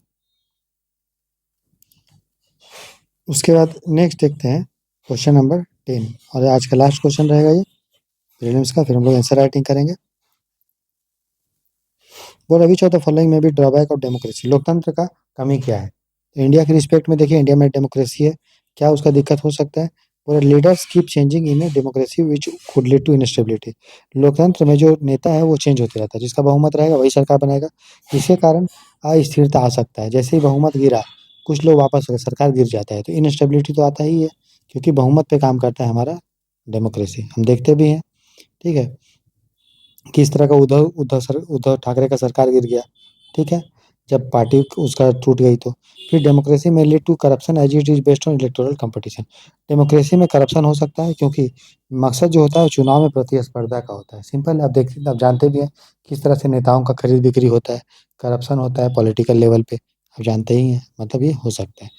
उसके बाद नेक्स्ट देखते हैं क्वेश्चन नंबर 10, और आज का लास्ट क्वेश्चन रहेगा ये प्रीलिम्स का, फिर हम लोग आंसर राइटिंग करेंगे। बोला विच ऑफ द फॉलोइंग में भी ड्रॉबैक ऑफ डेमोक्रेसी, लोकतंत्र का कमी क्या है। तो इंडिया के रिस्पेक्ट में देखिए, इंडिया में डेमोक्रेसी है, क्या उसका दिक्कत हो सकता है। बोला leaders keep changing in a democracy which could lead to instability, लोकतंत्र में जो नेता है वो चेंज होते रहता है, जिसका बहुमत रहेगा वही सरकार बनेगा, इसके कारण अस्थिरता आ सकता है। जैसे ही बहुमत गिरा, कुछ लोग वापस हो गए, सरकार गिर जाता है, तो इनस्टेबिलिटी तो आता ही है, क्योंकि बहुमत पे काम करता है हमारा डेमोक्रेसी, हम देखते भी हैं। ठीक है, किस तरह का उद्धव ठाकरे का सरकार गिर गया, ठीक है, जब पार्टी उसका टूट गई तो। फिर डेमोक्रेसी में lead to corruption as it is based on electoral competition, democracy में करप्शन हो सकता है क्योंकि मकसद जो होता है चुनाव में प्रतिस्पर्धा का होता है। सिंपल, आप देखते आप जानते भी हैं किस तरह से नेताओं का खरीद बिक्री होता है, करप्शन होता है पॉलिटिकल लेवल पे, आप जानते ही हैं, मतलब ये हो सकता है।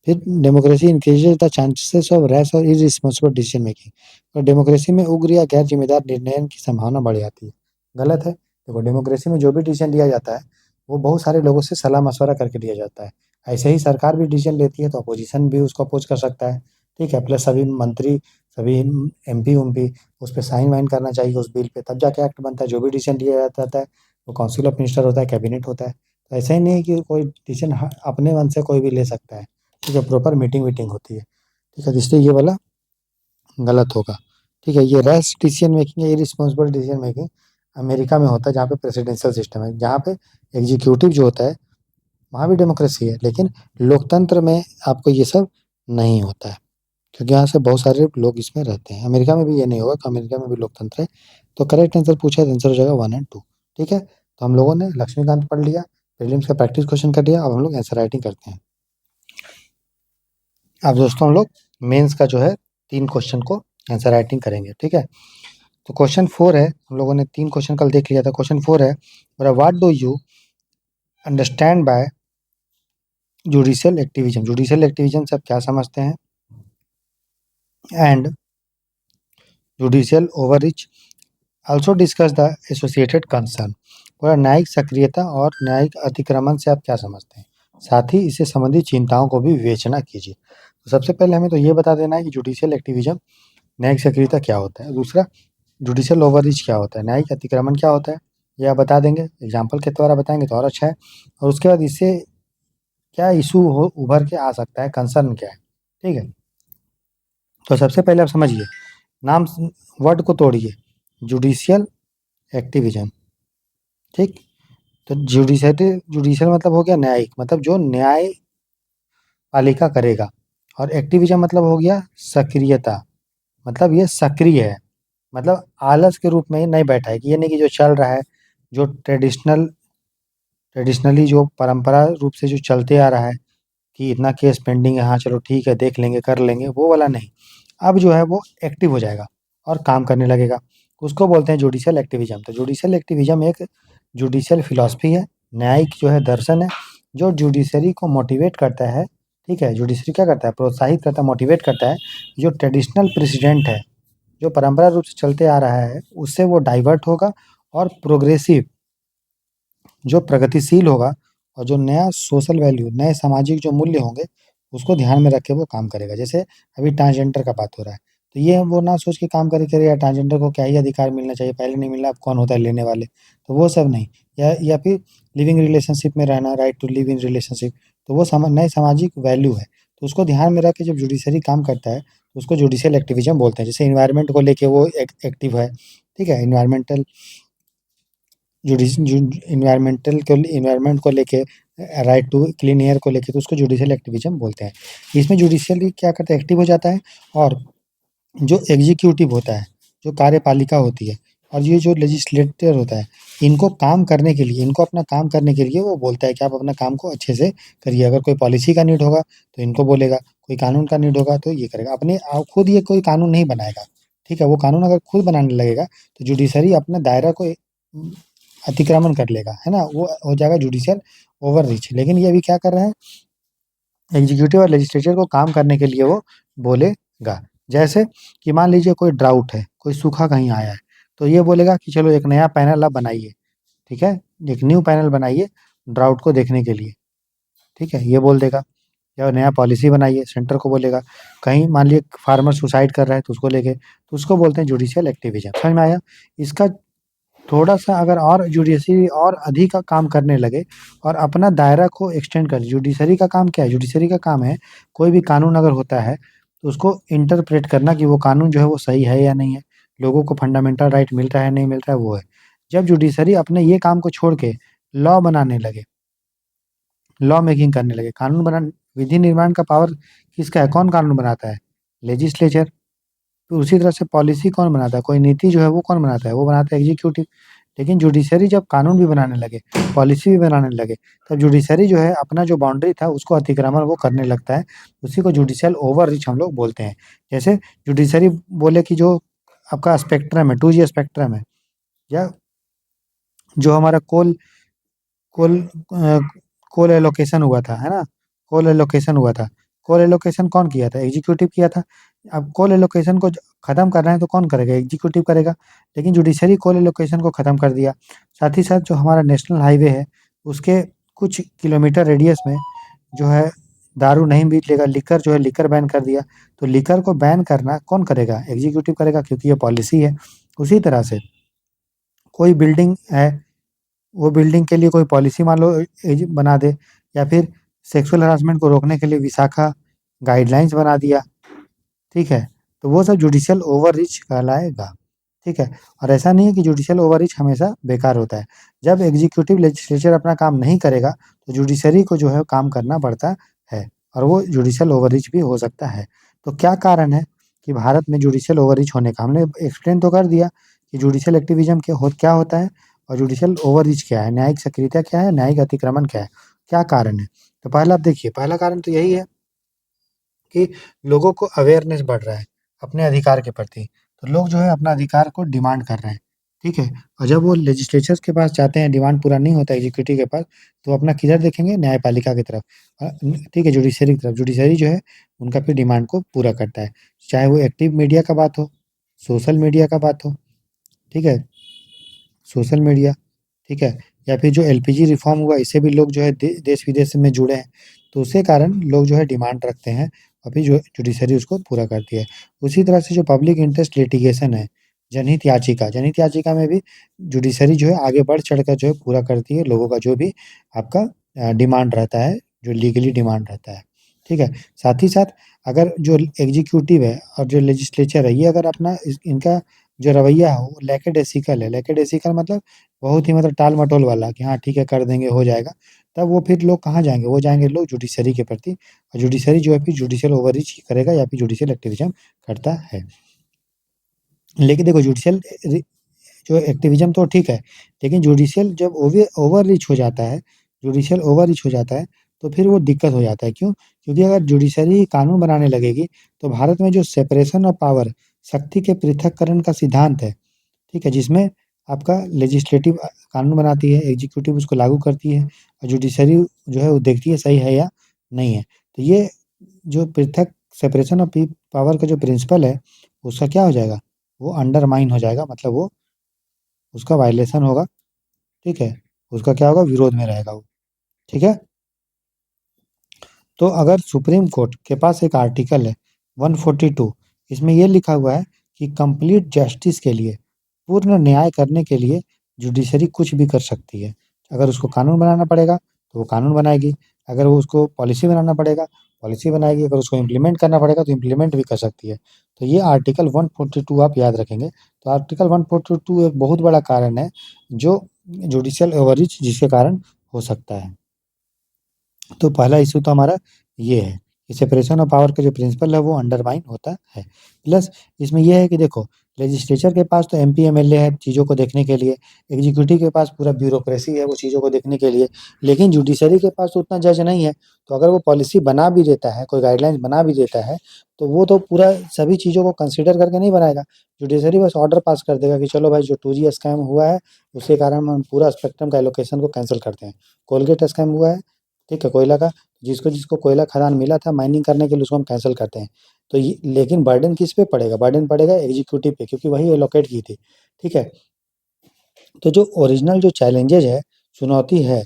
फिर democracy increases the chances of rash और इररिस्पांसिबल डिसीजन मेकिंग, और डेमोक्रेसी में उग्र या गैर जिम्मेदार निर्णय की संभावना बढ़ जाती है। गलत है, देखो डेमोक्रेसी में जो भी डिसीजन लिया जाता है वो बहुत सारे लोगों से सलाह मशवरा करके लिया जाता है। ऐसे ही सरकार भी डिसीजन लेती है तो अपोजिशन भी उसको अपोज कर सकता है, ठीक है, प्लस सभी मंत्री, सभी एमपी उमपी उस पर साइन वाइन करना चाहिए उस बिल पे, तब जाके एक्ट बनता है। जो भी डिसीजन लिया जाता है वो काउंसिल ऑफ मिनिस्टर होता है, कैबिनेट होता है। तो ऐसा ही नहीं है कि कोई डिसीजन अपने मन से कोई भी ले सकता है, ठीक है, प्रॉपर मीटिंग वीटिंग होती है, ठीक है, इसलिए ये वाला गलत होगा। ठीक है, ये रैश डिसीजन मेकिंग है, इररिस्पांसिबल डिसीजन मेकिंग अमेरिका में होता है, जहाँ पे प्रेसिडेंशियल सिस्टम है, जहाँ पे एग्जीक्यूटिव जो होता है वहाँ भी डेमोक्रेसी है, लेकिन लोकतंत्र में आपको ये सब नहीं होता है, क्योंकि यहाँ से बहुत सारे लोग इसमें रहते हैं। अमेरिका में भी ये नहीं होगा कि अमेरिका में भी लोकतंत्र है। तो करेक्ट आंसर पूछा तो आंसर हो जाएगा 1 और 2। ठीक है, तो हम लोगों ने लक्ष्मीकांत पढ़ लिया, प्रीलिम्स का प्रैक्टिस क्वेश्चन कर लिया, अब हम लोग आंसर राइटिंग करते हैं। अब दोस्तों हम लोग मेंस का जो है 3 क्वेश्चन को आंसर राइटिंग करेंगे, ठीक है। तो क्वेश्चन 4 है, हम लोगों ने 3 क्वेश्चन कल देख लिया था। क्वेश्चन 4 है, what do you understand by judicial activism, judicial activism से आप क्या समझते हैं, and judicial overreach, also discuss the associated concern, पूरा न्यायिक सक्रियता और न्यायिक अतिक्रमण से आप क्या समझते हैं, साथ ही इससे संबंधित चिंताओं को भी विवेचना कीजिए। तो सबसे पहले हमें तो ये बता देना है कि जुडिशियल एक्टिविज्म, न्यायिक सक्रियता क्या होता है, दूसरा जुडिशियल ओवररीच क्या होता है, न्यायिक अतिक्रमण क्या होता है, ये आप बता देंगे, एग्जाम्पल के द्वारा बताएंगे तो और अच्छा है। और उसके बाद इससे क्या इशू हो उभर के आ सकता है, कंसर्न क्या है, ठीक है। तो सबसे पहले आप समझिए, नाम वर्ड को तोड़िए, जुडिशियल एक्टिविज्म, ठीक। तो जुडिशियल मतलब हो गया न्यायिक, मतलब जो न्याय पालिका करेगा, और एक्टिविज्म मतलब हो गया सक्रियता, मतलब ये सक्रिय है, मतलब आलस के रूप में नहीं बैठा है, कि ये नहीं कि जो चल रहा है, जो ट्रेडिशनली जो परंपरा रूप से जो चलते आ रहा है कि इतना केस पेंडिंग है, हाँ चलो ठीक है देख लेंगे कर लेंगे, वो वाला नहीं। अब जो है वो एक्टिव हो जाएगा और काम करने लगेगा, उसको बोलते हैं जुडिशियल एक्टिविज्म। तो जुडिशियल एक्टिविज्म एक जुडिशियल फिलॉसफी है, न्यायिक जो है दर्शन है, जो जुडिशरी को मोटिवेट करता है, ठीक है, जुडिशरी क्या करता है, प्रोत्साहित करता है, मोटिवेट करता है, जो ट्रेडिशनल प्रेसिडेंट है, जो परंपरा रूप से चलते आ रहा है, उससे वो डाइवर्ट होगा, और प्रोग्रेसिव, जो प्रगतिशील होगा, और जो नया सोशल वैल्यू, नए सामाजिक जो मूल्य होंगे, उसको ध्यान में रख के वो काम करेगा। जैसे अभी ट्रांसजेंडर का बात हो रहा है, तो ये वो ना सोच के काम करे यार ट्रांसजेंडर को क्या ही अधिकार मिलना चाहिए, पहले नहीं मिला अब कौन होता है लेने वाले, तो वो सब नहीं। या फिर लिविंग रिलेशनशिप में रहना, right to live in relationship, तो वो नए सामाजिक वैल्यू है, तो उसको ध्यान में रख के जब जुडिशरी काम करता है तो उसको जुडिशियल एक्टिविज्म बोलते हैं। जैसे इन्वायरमेंट को लेके वो एक्टिव है, ठीक है, इन्वायरमेंट को लेके, राइट टू क्लीन एयर को लेके, तो उसको जुडिशियल एक्टिविज्म बोलते हैं। इसमें जुडिशियली क्या करता है, एक्टिव हो जाता है, और जो एग्जीक्यूटिव होता है, जो कार्यपालिका होती है, और ये जो लेजिस्लेटर होता है, इनको काम करने के लिए, इनको अपना काम करने के लिए वो बोलता है कि आप अपना काम को अच्छे से करिए। अगर कोई पॉलिसी का नीड होगा तो इनको बोलेगा, कोई कानून का नीड होगा तो ये करेगा, अपने खुद ये कोई कानून नहीं बनाएगा, ठीक है, वो कानून अगर खुद बनाने लगेगा तो जुडिशरी अपने दायरा को अतिक्रमण कर लेगा, है ना, वो हो जाएगा जुडिशियल ओवररीच। लेकिन ये अभी क्या कर रहे हैं, एग्जीक्यूटिव और लेजिस्लेचर को काम करने के लिए वो बोलेगा। जैसे कि मान लीजिए कोई ड्राउट है, कोई सूखा कहीं आया है, तो ये बोलेगा कि चलो एक नया पैनल आप बनाइए, ठीक है, एक न्यू पैनल बनाइए ड्राउट को देखने के लिए, ठीक है, ये बोल देगा। या नया पॉलिसी बनाइए, सेंटर को बोलेगा। कहीं मान लीजिए फार्मर सुसाइड कर रहा है तो उसको लेके, तो उसको बोलते हैं जुडिशियल एक्टिविज़्म। समझ में आया? इसका थोड़ा-सा अगर और जुडिशरी और अधिक काम करने लगे और अपना दायरा को एक्सटेंड कर, जुडिशरी का काम क्या है? जुडिशरी का काम है, कोई भी कानून अगर होता है, तो उसको इंटरप्रेट करना कि वो कानून जो है वो सही है या नहीं है, लोगों को फंडामेंटल राइट मिल रहा है, नहीं मिल रहा है, वो है। जब जुडिशरी अपने ये काम को छोड़ के लॉ बनाने लगे, लॉ मेकिंग करने लगे, कानून बना विधि निर्माण का पावर किसका है? कौन कानून बनाता है? लेजिस्लेचर। तो उसी तरह से पॉलिसी कौन बनाता है? कोई नीति जो है वो कौन बनाता है? वो बनाता है एग्जीक्यूटिव। लेकिन जुडिशरी जब कानून भी बनाने लगे, पॉलिसी भी बनाने लगे, तब जुडिशरी जो है अपना जो बाउंड्री था उसको अतिक्रमण वो करने लगता है। उसी को जुडिशियल ओवररीच हम लोग बोलते हैं। जैसे जुडिशरी बोले कि जो आपका स्पेक्ट्रम है, 2G स्पेक्ट्रम है, या जो हमारा कोल अ, कोल एलोकेशन हुआ था, है ना? कोल एलोकेशन हुआ था। कोल एलोकेशन कौन किया था? एग्जीक्यूटिव किया था। अब कोल एलोकेशन को खत्म करना है तो कौन करेगा? एग्जीक्यूटिव करेगा। लेकिन जुडिशरी कोल एलोकेशन को खत्म कर दिया। साथ ही साथ जो हमारा नेशनल हाईवे है, उसके कुछ किलोमीटर रेडियस में जो है दारू नहीं बिकेगा, लिकर जो है लिकर बैन कर दिया। तो लिकर को बैन करना कौन करेगा? एग्जीक्यूटिव करेगा, क्योंकि ये पॉलिसी है। उसी तरह से कोई बिल्डिंग है, वो बिल्डिंग के लिए कोई पॉलिसी मान लो बना दे, या फिर सेक्सुअल हरासमेंट को रोकने के लिए विशाखा गाइडलाइंस बना दिया, ठीक है? तो वो सब जुडिशियल ओवररीच कहलाएगा, ठीक है? और ऐसा नहीं है कि जुडिशियल ओवररीच हमेशा बेकार होता है। जब एग्जीक्यूटिव लेजिस्लेचर अपना काम नहीं करेगा, तो जुडिशरी को जो है काम करना पड़ता है, और वो जुडिशियल ओवररीच भी हो सकता है। तो क्या कारण है कि भारत में जुडिशियल ओवररीच होने का? हमने एक्सप्लेन तो कर दिया कि जुडिशियल एक्टिविज़्म क्या होता है और जुडिशियल ओवररीच क्या है, न्यायिक सक्रियता क्या है, न्यायिक अतिक्रमण क्या है, क्या कारण है? तो पहला आप देखिए, पहला कारण तो यही है कि लोगों को अवेयरनेस बढ़ रहा है अपने अधिकार के प्रति। तो लोग जो है अपना अधिकार को डिमांड कर रहे हैं, ठीक है? और जब वो लेजिस्लेचर्स के पास जाते हैं, डिमांड पूरा नहीं होता एग्जीक्यूटिव के पास, तो अपना किधर देखेंगे? न्यायपालिका की तरफ, ठीक है, जुडिशरी की तरफ। जुडिशरी जो है उनका फिर डिमांड को पूरा करता है, चाहे वो एक्टिव मीडिया का बात हो, सोशल मीडिया का बात हो, ठीक है? सोशल मीडिया, ठीक है? या फिर जो एलपीजी रिफ़ॉर्म हुआ, इससे भी लोग जो है देश-विदेश में जुड़े हैं, तो उसके कारण लोग जो है डिमांड रखते हैं, और फिर जो जुडिशरी उसको पूरा करती है। उसी तरह से जो पब्लिक इंटरेस्ट लिटिगेशन है, जनहित याचिका में भी जुडिशरी जो है आगे बढ़ चढ़कर जो है पूरा करती है लोगों का जो भी आपका डिमांड रहता है, जो लीगली डिमांड रहता है, ठीक है? साथ ही साथ अगर जो एग्जीक्यूटिव है और जो लेजिस्लेचर है, ये अगर अपना इनका जो रवैया है वो लैकड़ेसिकल है। लैकड़ेसिकल मतलब बहुत ही मतलब टाल-मटोल वाला, कि हाँ ठीक है, कर देंगे, हो जाएगा। तब वो फिर लोग कहाँ जाएँगे? वो जाएँगे लोग जुडिशरी के प्रति, और जुडिशरी जो है फिर जुडिशियल ओवररीच करेगा या फिर जुडिशियल एक्टिविज़्म करता है। लेकिन देखो, जुडिशियल जो एक्टिविज़्म तो ठीक है, लेकिन जुडिशियल जब ओवररीच हो जाता है, जुडिशियल ओवररीच हो जाता है, तो फिर वो दिक्कत हो जाता है। क्यों? क्योंकि अगर जुडिशरी कानून बनाने लगेगी, तो भारत में जो सेपरेशन ऑफ पावर, शक्ति के पृथक्करण का सिद्धांत है, ठीक है? जिसमें आपका लेजिस्लेटिव कानून बनाती है, एग्जीक्यूटिव उसको लागू करती है, और जुडिशरी जो है वो देखती है सही है या नहीं है। तो ये जो पृथक सेपरेशन ऑफ पावर का जो प्रिंसिपल है, उसका क्या हो जाएगा? वो अंडरमाइन हो जाएगा, मतलब वो उसका वायलेशन होगा, ठीक है? उसका क्या होगा? विरोध में रहेगा वो, ठीक है? तो अगर सुप्रीम कोर्ट के पास एक आर्टिकल है 142, इसमें ये लिखा हुआ है कि कंप्लीट जस्टिस के लिए, पूर्ण न्याय करने के लिए जुडिशरी कुछ भी कर सकती है। अगर उसको कानून बनाना पड़ेगा, तो वो कानून बनाएगी। अगर वो उसको पॉलिसी बनाना पड़ेगा, पॉलिसी बनाएगी। अगर उसको इम्प्लीमेंट करना पड़ेगा, तो इम्प्लीमेंट भी कर सकती है। तो ये आर्टिकल 142 आप याद रखेंगे। तो आर्टिकल 142 एक बहुत बड़ा कारण है, जो जुडिशियल ओवररीच जिसके कारण हो सकता है। तो पहला इश्यू तो हमारा ये है कि सेपरेशन ऑफ पावर का जो प्रिंसिपल है वो अंडरमाइन होता है। प्लस इसमें ये है कि देखो, लेजिस्लेचर के पास तो एमपी एमएलए है चीज़ों को देखने के लिए, एग्जीक्यूटिव के पास पूरा ब्यूरोक्रेसी है वो चीज़ों को देखने के लिए, लेकिन जुडिशरी के पास तो उतना जज नहीं है। तो अगर वो पॉलिसी बना भी देता है, कोई गाइडलाइंस बना भी देता है, तो वो तो पूरा सभी चीज़ों को कंसिडर करके नहीं बनाएगा। जुडिशरी बस ऑर्डर पास कर देगा कि चलो भाई, जो 2G स्कैम हुआ है, उसके कारण हम पूरा स्पेक्ट्रम का एलोकेशन को कैंसल करते हैं। कोलगेट स्कैम हुआ है, ठीक है, कोयला का, जिसको कोयला खदान मिला था माइनिंग करने के लिए, उसको हम कैंसल करते हैं। तो ये, लेकिन बर्डन किस पे पड़ेगा? बर्डन पड़ेगा एग्जीक्यूटिव पे, क्योंकि वही एलोकेट की थी, ठीक है? तो जो ओरिजिनल जो चैलेंजेज है, चुनौती है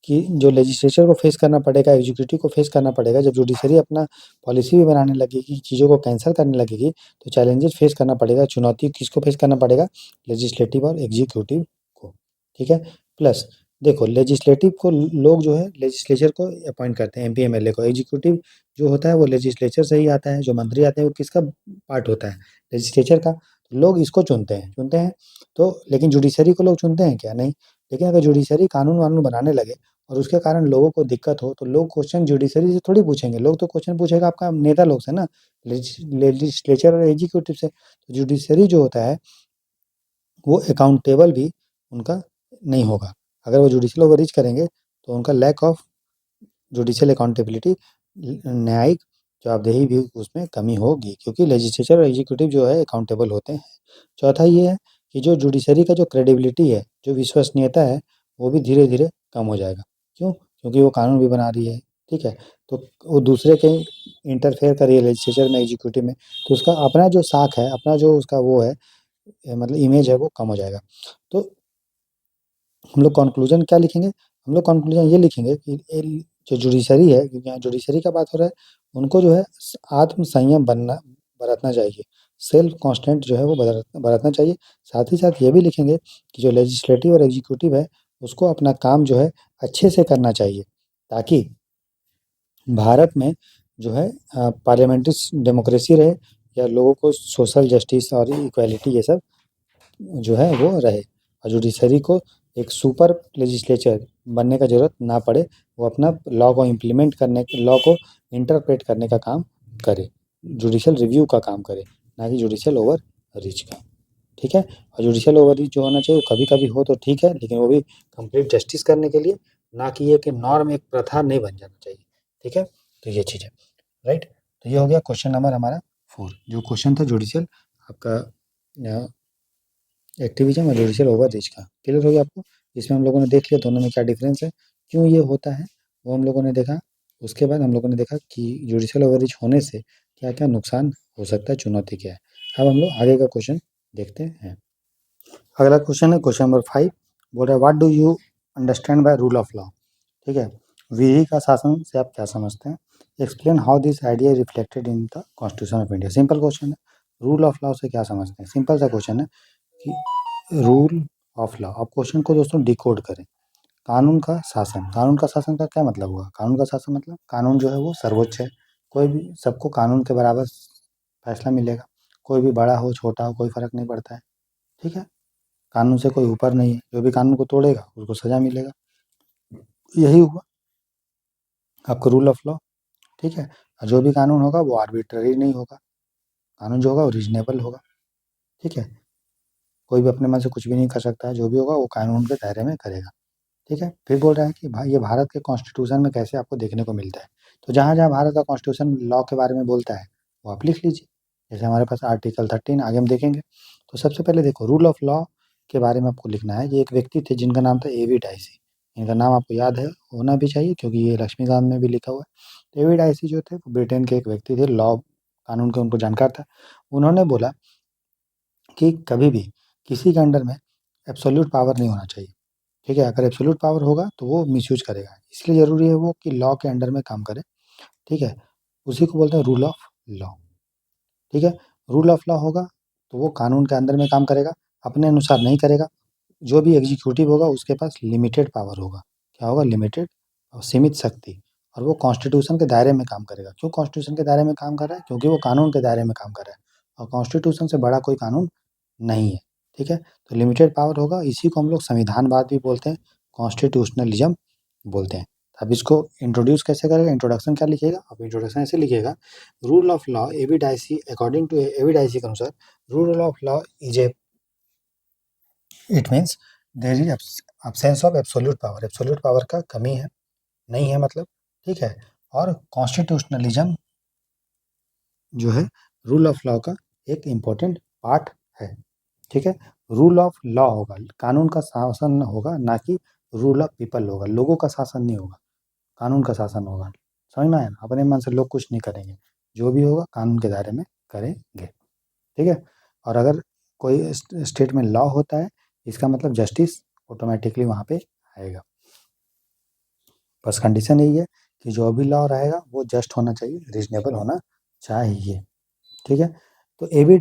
कि जो लेजिस्लेचर को फेस करना पड़ेगा, एग्जीक्यूटिव को फेस करना पड़ेगा, जब जुडिशरी अपना पॉलिसी भी बनाने लगेगी, चीज़ों को कैंसल करने लगेगी, तो चैलेंजेस फेस करना पड़ेगा। चुनौती किसको फेस करना पड़ेगा? लेजिस्लेटिव और एग्जीक्यूटिव को, ठीक है। प्लस देखो, लेजिस्लेटिव को लोग जो है लेजिस्लेचर को अपॉइंट करते हैं, एमपी एमएलए को। एग्जीक्यूटिव जो होता है वो लेजिस्लेचर से ही आता है। जो मंत्री आते हैं वो किसका पार्ट होता है? लेजिस्लेचर का। लोग इसको चुनते हैं। तो लेकिन जुडिशरी को लोग चुनते हैं क्या? नहीं। लेकिन अगर जुडिशरी कानून वानून बनाने लगे और उसके कारण लोगों को दिक्कत हो, तो लोग क्वेश्चन जुडिशरी से थोड़ी पूछेंगे। लोग तो क्वेश्चन पूछेगा आपका नेता लोग से ना, लेजिस्लेचर और एग्जीक्यूटिव से। तो जुडिशरी जो होता है वो अकाउंटेबल भी उनका नहीं होगा। अगर वो जुडिशियल ओवररीच करेंगे तो उनका लैक ऑफ जुडिशियल अकाउंटेबिलिटी, न्यायिक जवाबदेही भी उसमें कमी होगी, क्योंकि लेजिस्लेचर और एग्जीक्यूटिव जो है अकाउंटेबल होते हैं। चौथा ये है कि जो जुडिशरी का जो क्रेडिबिलिटी है, जो विश्वसनीयता है, वो भी धीरे धीरे कम हो जाएगा। क्यों? क्योंकि वो कानून भी बना रही है, ठीक है। तो वो दूसरे के इंटरफेयर कर रही है लेजिस्लेचर में, एग्जीक्यूटिव में, तो उसका अपना जो साख है, अपना जो उसका वो है, मतलब इमेज है, वो कम हो जाएगा। तो हम लोग कंक्लूजन क्या लिखेंगे? हम लोग कंक्लूजन ये लिखेंगे कि जो जुडिशरी है, क्योंकि यहाँ जुडिशरी का बात हो रहा है, उनको जो है आत्म संयम बरतना चाहिए। सेल्फ कॉन्स्टेंट जो है वो बरतना चाहिए। साथ ही साथ ये भी लिखेंगे कि जो लेजिस्लेटिव और एग्जीक्यूटिव है, उसको अपना काम जो है अच्छे से करना चाहिए, ताकि भारत में जो है पार्लियामेंट्री डेमोक्रेसी रहे, या लोगों को सोशल जस्टिस और इक्वालिटी ये सब जो है वो रहे। और जुडिशरी को एक सुपर लेजिस्लेचर बनने का ज़रूरत ना पड़े, वो अपना लॉ को इम्प्लीमेंट करने, लॉ को इंटरप्रेट करने का काम करे, जुडिशियल रिव्यू का काम करे, ना कि जुडिशियल ओवर रीच का, ठीक है। और जुडिशियल ओवर रीच जो होना चाहिए वो कभी कभी हो तो ठीक है, लेकिन वो भी कंप्लीट जस्टिस करने के लिए, ना कि ये कि नॉर्म, एक प्रथा नहीं बन जाना चाहिए, ठीक है। तो ये चीज़ है, राइट। तो ये हो गया क्वेश्चन नंबर हमारा 4, जो क्वेश्चन था जुडिशियल आपका एक्टिविज़्म और जुडिशियल ओवररीच का। क्लियर हो गया आपको? इसमें हम लोगों ने देख लिया दोनों में क्या डिफरेंस है, क्यों ये होता है, वो हम लोगों ने देखा। उसके बाद हम लोगों ने देखा कि जुडिशियल ओवररीच होने से क्या-क्या नुकसान हो सकता है, चुनौती क्या है। अब हम लोग आगे का क्वेश्चन देखते हैं। अगला क्वेश्चन है क्वेश्चन नंबर 5, बोल रहा है what do you understand by rule of law, ठीक है। विधि का शासन से आप क्या समझते हैं? Explain how this idea reflected in the constitution of India. Simple question है। रूल ऑफ लॉ से क्या समझते हैं? सिंपल सा क्वेश्चन है कि रूल ऑफ लॉ, आप क्वेश्चन को दोस्तों डिकोड करें। कानून का शासन, कानून का शासन का क्या मतलब हुआ? कानून का शासन मतलब कानून जो है वो सर्वोच्च है, कोई भी, सबको कानून के बराबर फैसला मिलेगा, कोई भी बड़ा हो छोटा हो कोई फर्क नहीं पड़ता है, ठीक है। कानून से कोई ऊपर नहीं है, जो भी कानून को तोड़ेगा उसको सजा मिलेगा, यही हुआ आपका रूल ऑफ लॉ, ठीक है। और जो भी कानून होगा वो आर्बिट्ररी नहीं होगा, कानून जो होगा वो रीजनेबल होगा, ठीक है। कोई भी अपने मन से कुछ भी नहीं कर सकता है, जो भी होगा वो कानून के दायरे में करेगा, ठीक है। फिर बोल रहा है कि भाई ये भारत के कॉन्स्टिट्यूशन में कैसे आपको देखने को मिलता है, तो जहाँ जहाँ भारत का कॉन्स्टिट्यूशन लॉ के बारे में बोलता है वो आप लिख लीजिए। जैसे हमारे पास आर्टिकल 13, आगे हम देखेंगे। तो सबसे पहले देखो, रूल ऑफ लॉ के बारे में आपको लिखना है। ये एक व्यक्ति थे जिनका नाम था एवी डाइसी, इनका नाम आपको याद है, होना भी चाहिए, क्योंकि ये लक्ष्मीकांत में भी लिखा हुआ है। तो एवी डाइसी जो थे वो ब्रिटेन के एक व्यक्ति थे, लॉ कानून के उनको जानकार था। उन्होंने बोला कि कभी भी किसी के अंडर में एब्सोल्यूट पावर नहीं होना चाहिए, ठीक है। अगर एब्सोल्यूट पावर होगा तो वो मिसयूज करेगा, इसलिए ज़रूरी है वो कि लॉ के अंडर में काम करे, ठीक है। उसी को बोलते हैं रूल ऑफ लॉ, ठीक है। रूल ऑफ लॉ होगा तो वो कानून के अंदर में काम करेगा, अपने अनुसार नहीं करेगा। जो भी एग्जीक्यूटिव होगा उसके पास लिमिटेड पावर होगा, क्या होगा? लिमिटेड और सीमित शक्ति। और वो कॉन्स्टिट्यूशन के दायरे में काम करेगा। क्यों कॉन्स्टिट्यूशन के दायरे में काम कर रहा है? क्योंकि वो कानून के दायरे में काम कर रहा है, और कॉन्स्टिट्यूशन से बड़ा कोई कानून नहीं है, ठीक है। तो लिमिटेड पावर होगा, इसी को हम लोग संविधानवाद भी बोलते हैं, कॉन्स्टिट्यूशनलिज्म बोलते हैं। अब इसको इंट्रोड्यूस कैसे करेगा? इंट्रोडक्शन क्या लिखिएगा? अब इंट्रोडक्शन ऐसे लिखिएगा, rule of law A V Dicey, according to A V Dicey के अनुसार rule of law is a, it means there is absence of absolute power, absolute power का कमी है, नहीं है मतलब, ठीक है। और कॉन्स्टिट्यूशनलिज्म जो है रूल ऑफ लॉ का एक इम्पोर्टेंट पार्ट है, ठीक है। रूल ऑफ लॉ होगा, कानून का शासन होगा, ना कि रूल ऑफ पीपल होगा, लोगों का शासन नहीं होगा, कानून का शासन होगा। समझ में आया ना? अपने मन से लोग कुछ नहीं करेंगे, जो भी होगा कानून के दायरे में करेंगे, ठीक है। और अगर कोई स्टेट में लॉ होता है, इसका मतलब जस्टिस ऑटोमेटिकली वहाँ पे आएगा। बस कंडीशन यही है कि जो भी लॉ रहेगा वो जस्ट होना चाहिए, रीजनेबल होना चाहिए। ठीक है? तो एबी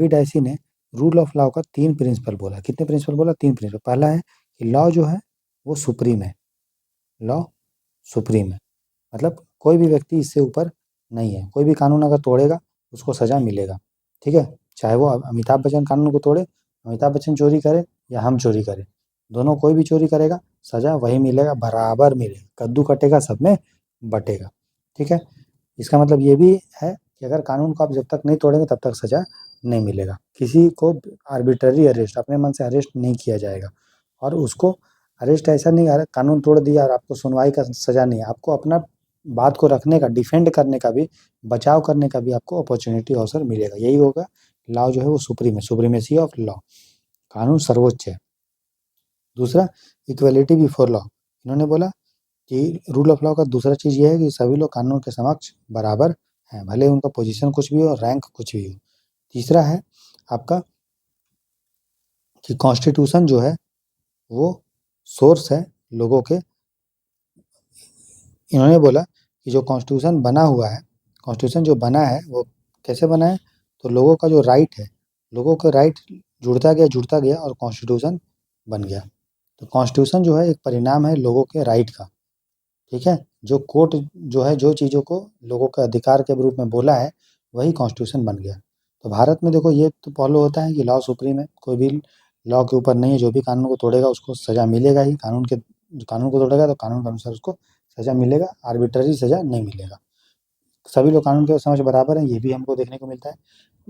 डाइसी ने रूल ऑफ लॉ का 3 प्रिंसिपल बोला। कितने प्रिंसिपल बोला? 3 प्रिंसिपल। पहला है कि लॉ जो है वो सुप्रीम है, लॉ सुप्रीम है, मतलब कोई भी व्यक्ति इससे ऊपर नहीं है। कोई भी कानून अगर तोड़ेगा उसको सज़ा मिलेगा। ठीक है? चाहे वो अमिताभ बच्चन कानून को तोड़े, अमिताभ बच्चन चोरी करे या हम चोरी करें, दोनों कोई भी चोरी करेगा सज़ा वही मिलेगा, बराबर मिलेगा। कद्दू कटेगा सब में बटेगा। ठीक है? इसका मतलब ये भी है कि अगर कानून को आप जब तक नहीं तोड़ेंगे तब तक सज़ा नहीं मिलेगा। किसी को आर्बिट्ररी अरेस्ट, अपने मन से अरेस्ट नहीं किया जाएगा। और उसको अरेस्ट ऐसा नहीं, कानून तोड़ दिया और आपको सुनवाई का सज़ा नहीं है। आपको अपना बात को रखने का, डिफेंड करने का भी, बचाव करने का भी आपको अपॉर्चुनिटी, अवसर मिलेगा। यही होगा, लॉ जो है वो सुप्रीम है, सुप्रीमेसी ऑफ लॉ, कानून सर्वोच्च है। दूसरा, इक्वलिटी बिफोर लॉ। इन्होंने बोला कि रूल ऑफ लॉ का दूसरा चीज़ ये है कि सभी लोग कानून के समक्ष बराबर हैं, भले उनका पोजीशन कुछ भी हो, रैंक कुछ भी हो। तीसरा है आपका कि कॉन्स्टिट्यूशन जो है वो सोर्स है लोगों के। इन्होंने बोला कि जो कॉन्स्टिट्यूशन बना हुआ है, कॉन्स्टिट्यूशन जो बना है वो कैसे बना है? तो लोगों का जो राइट है, लोगों का राइट जुड़ता गया और कॉन्स्टिट्यूशन बन गया। तो कॉन्स्टिट्यूशन जो है एक परिणाम है लोगों के राइट का। ठीक है? जो कोर्ट जो है जो चीज़ों को लोगों के अधिकार के रूप में बोला है, वही कॉन्स्टिट्यूशन बन गया। तो भारत में देखो ये तो फॉलो होता है कि लॉ सुप्रीम है, कोई भी लॉ के ऊपर नहीं है। जो भी कानून को तोड़ेगा उसको सज़ा मिलेगा ही, कानून को तोड़ेगा तो कानून के अनुसार उसको सज़ा मिलेगा, आर्बिट्ररी सज़ा नहीं मिलेगा। सभी लोग कानून के समक्ष बराबर हैं, ये भी हमको देखने को मिलता है।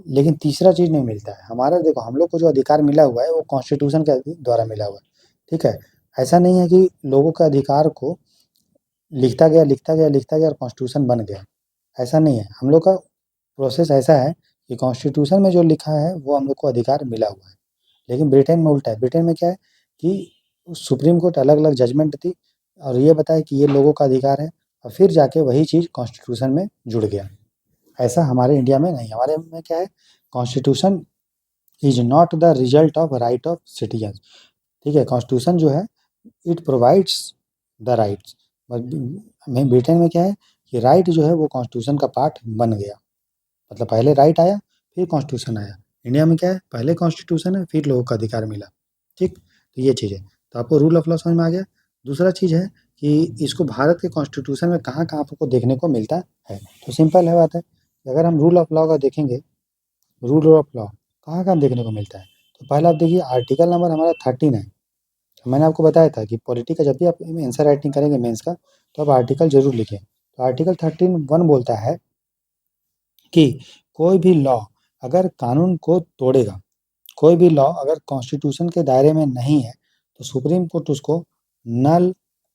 लेकिन तीसरा चीज़ नहीं मिलता है। हमारा देखो, हम लोग को जो अधिकार मिला हुआ है वो कॉन्स्टिट्यूशन के द्वारा मिला हुआ है। ठीक है? ऐसा नहीं है कि लोगों के अधिकार को लिखता गया और कॉन्स्टिट्यूशन बन गया, ऐसा नहीं है। हम लोग का प्रोसेस ऐसा है कि कॉन्स्टिट्यूशन में जो लिखा है वो हम लोग को अधिकार मिला हुआ है। लेकिन ब्रिटेन में उल्टा है। ब्रिटेन में क्या है कि सुप्रीम कोर्ट अलग-अलग जजमेंट दी और ये बताए कि ये लोगों का अधिकार है, और फिर जाके वही चीज़ कॉन्स्टिट्यूशन में जुड़ गया। ऐसा हमारे इंडिया में नहीं। हमारे में क्या है, constitution is not the result of right of citizen. ठीक है? कॉन्स्टिट्यूशन जो है इट प्रोवाइड्स द राइट्स। में ब्रिटेन में क्या है कि राइट जो है वो कॉन्स्टिट्यूशन का पार्ट बन गया। मतलब पहले राइट आया फिर कॉन्स्टिट्यूशन आया। इंडिया में क्या है, पहले कॉन्स्टिट्यूशन है फिर लोगों का अधिकार मिला। ठीक? तो ये चीज़ है। तो आपको रूल ऑफ लॉ समझ में आ गया। दूसरा चीज़ है कि इसको भारत के कॉन्स्टिट्यूशन में कहाँ-कहाँ आपको देखने को मिलता है। तो सिंपल है बात है, अगर हम रूल ऑफ लॉ का देखेंगे, रूल ऑफ लॉ कहाँ-कहाँ देखने को मिलता है। तो पहला आप देखिए, आर्टिकल नंबर हमारा 13 है। मैंने आपको बताया था कि पॉलिटी का जब भी आप आंसर राइटिंग करेंगे मेंस का, तो आप आर्टिकल ज़रूर लिखें। तो आर्टिकल 13(1) बोलता है कि कोई भी लॉ अगर कानून को तोड़ेगा, कोई भी लॉ अगर कॉन्स्टिट्यूशन के दायरे में नहीं है, तो सुप्रीम कोर्ट उसको नल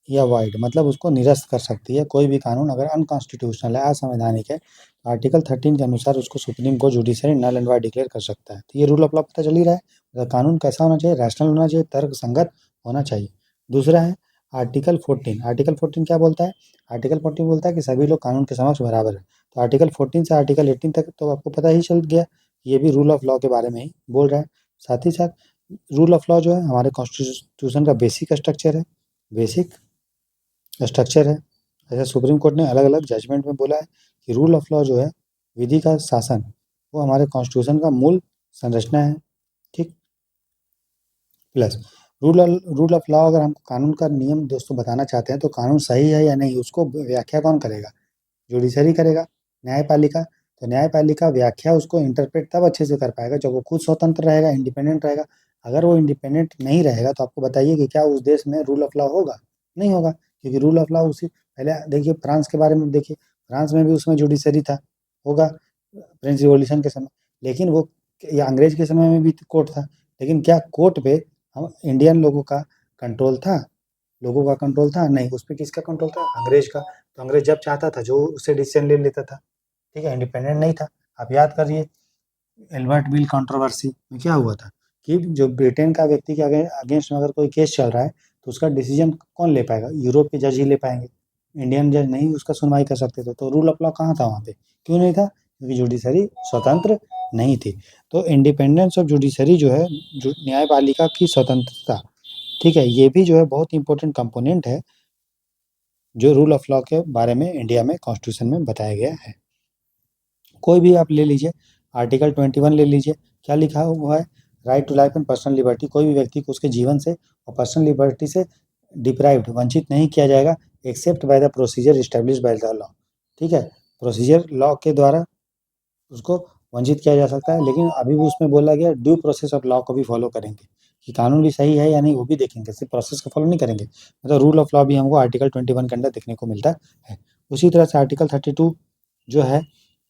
या वॉइड, मतलब उसको निरस्त कर सकती है। कोई भी कानून अगर अनकॉन्स्टिट्यूशनल है, असंवैधानिक है, तो आर्टिकल 13 के अनुसार उसको Supreme Court judiciary null and void declare कर सकता है। तो ये रूल ऑफ लॉ पता चल ही रहा है। मतलब कानून कैसा होना चाहिए, रैशनल होना चाहिए, तर्कसंगत होना चाहिए। दूसरा है आर्टिकल 14। आर्टिकल 14 क्या बोलता है? आर्टिकल 14 बोलता है कि सभी लोग कानून के समक्ष बराबर है। तो आर्टिकल 14 से आर्टिकल 18 तक तो आपको पता ही चल गया, ये भी रूल ऑफ लॉ के बारे में ही बोल रहा है। साथ ही साथ रूल ऑफ लॉ जो है हमारे कॉन्स्टिट्यूशन का बेसिक स्ट्रक्चर है, बेसिक स्ट्रक्चर है। ऐसे सुप्रीम कोर्ट ने अलग-अलग जजमेंट में बोला है कि रूल ऑफ लॉ जो है, विधि का शासन, वो हमारे कॉन्स्टिट्यूशन का मूल संरचना है। ठीक? प्लस रूल ऑफ लॉ, अगर हमको कानून का नियम दोस्तों बताना चाहते हैं तो कानून सही है या नहीं उसको व्याख्या कौन करेगा? जुडिशरी करेगा, न्यायपालिका। तो न्यायपालिका व्याख्या उसको इंटरप्रेट तब अच्छे से कर पाएगा जब वो खुद स्वतंत्र रहेगा, इंडिपेंडेंट रहेगा। अगर वो इंडिपेंडेंट नहीं रहेगा तो आपको बताइए कि क्या उस देश में रूल ऑफ लॉ होगा? नहीं होगा, क्योंकि रूल ऑफ लॉ उसी पहले देखिए फ्रांस के बारे में देखिए, फ्रांस में भी उसमें जुडिशरी था, होगा फ्रेंच रिवॉल्यूशन के समय। लेकिन वो, या अंग्रेज के समय में भी कोर्ट था, लेकिन क्या कोर्ट पे हम इंडियन लोगों का कंट्रोल था? लोगों का कंट्रोल था? नहीं। उस पे किसका कंट्रोल था? अंग्रेज का। तो अंग्रेज जब चाहता था जो उससे डिसीजन ले लेता था। ठीक है? इंडिपेंडेंट नहीं था। आप याद करिए एल्बर्ट बिल कंट्रोवर्सी में क्या हुआ था कि जो ब्रिटेन का व्यक्ति के अगेंस्ट में अगर कोई केस चल रहा है तो उसका डिसीजन कौन ले पाएगा? यूरोप के जज ही ले पाएंगे। इंडियन जज नहीं उसका सुनवाई कर सकते थे। तो रूल ऑफ लॉ कहाँ था वहाँ पे? क्यों नहीं था? क्योंकि जुडिशरी स्वतंत्र नहीं थी। तो इंडिपेंडेंस ऑफ जुडिशरी जो है, न्यायपालिका की स्वतंत्रता, ठीक है, ये भी जो है बहुत इंपॉर्टेंट कंपोनेंट है जो रूल ऑफ लॉ के बारे में इंडिया में कॉन्स्टिट्यूशन में बताया गया है। कोई भी आप ले लीजिए, आर्टिकल 21 ले लीजिए, क्या लिखा हुआ है? Right to life and personal liberty. कोई भी व्यक्ति को उसके जीवन से और पर्सनल लिबर्टी से डिप्राइव्ड, वंचित नहीं किया जाएगा, except by the procedure establish by the law. ठीक है, प्रोसीजर लॉ के द्वारा उसको वंचित किया जा सकता है, लेकिन अभी भी उसमें बोला गया ड्यू प्रोसेस ऑफ लॉ को भी फॉलो करेंगे, कि कानून भी सही है या नहीं वो भी देखेंगे, सिर्फ प्रोसेस को फॉलो नहीं करेंगे। मतलब रूल ऑफ लॉ भी हमको आर्टिकल 21 के अंदर देखने को मिलता है। उसी तरह से आर्टिकल 32 जो है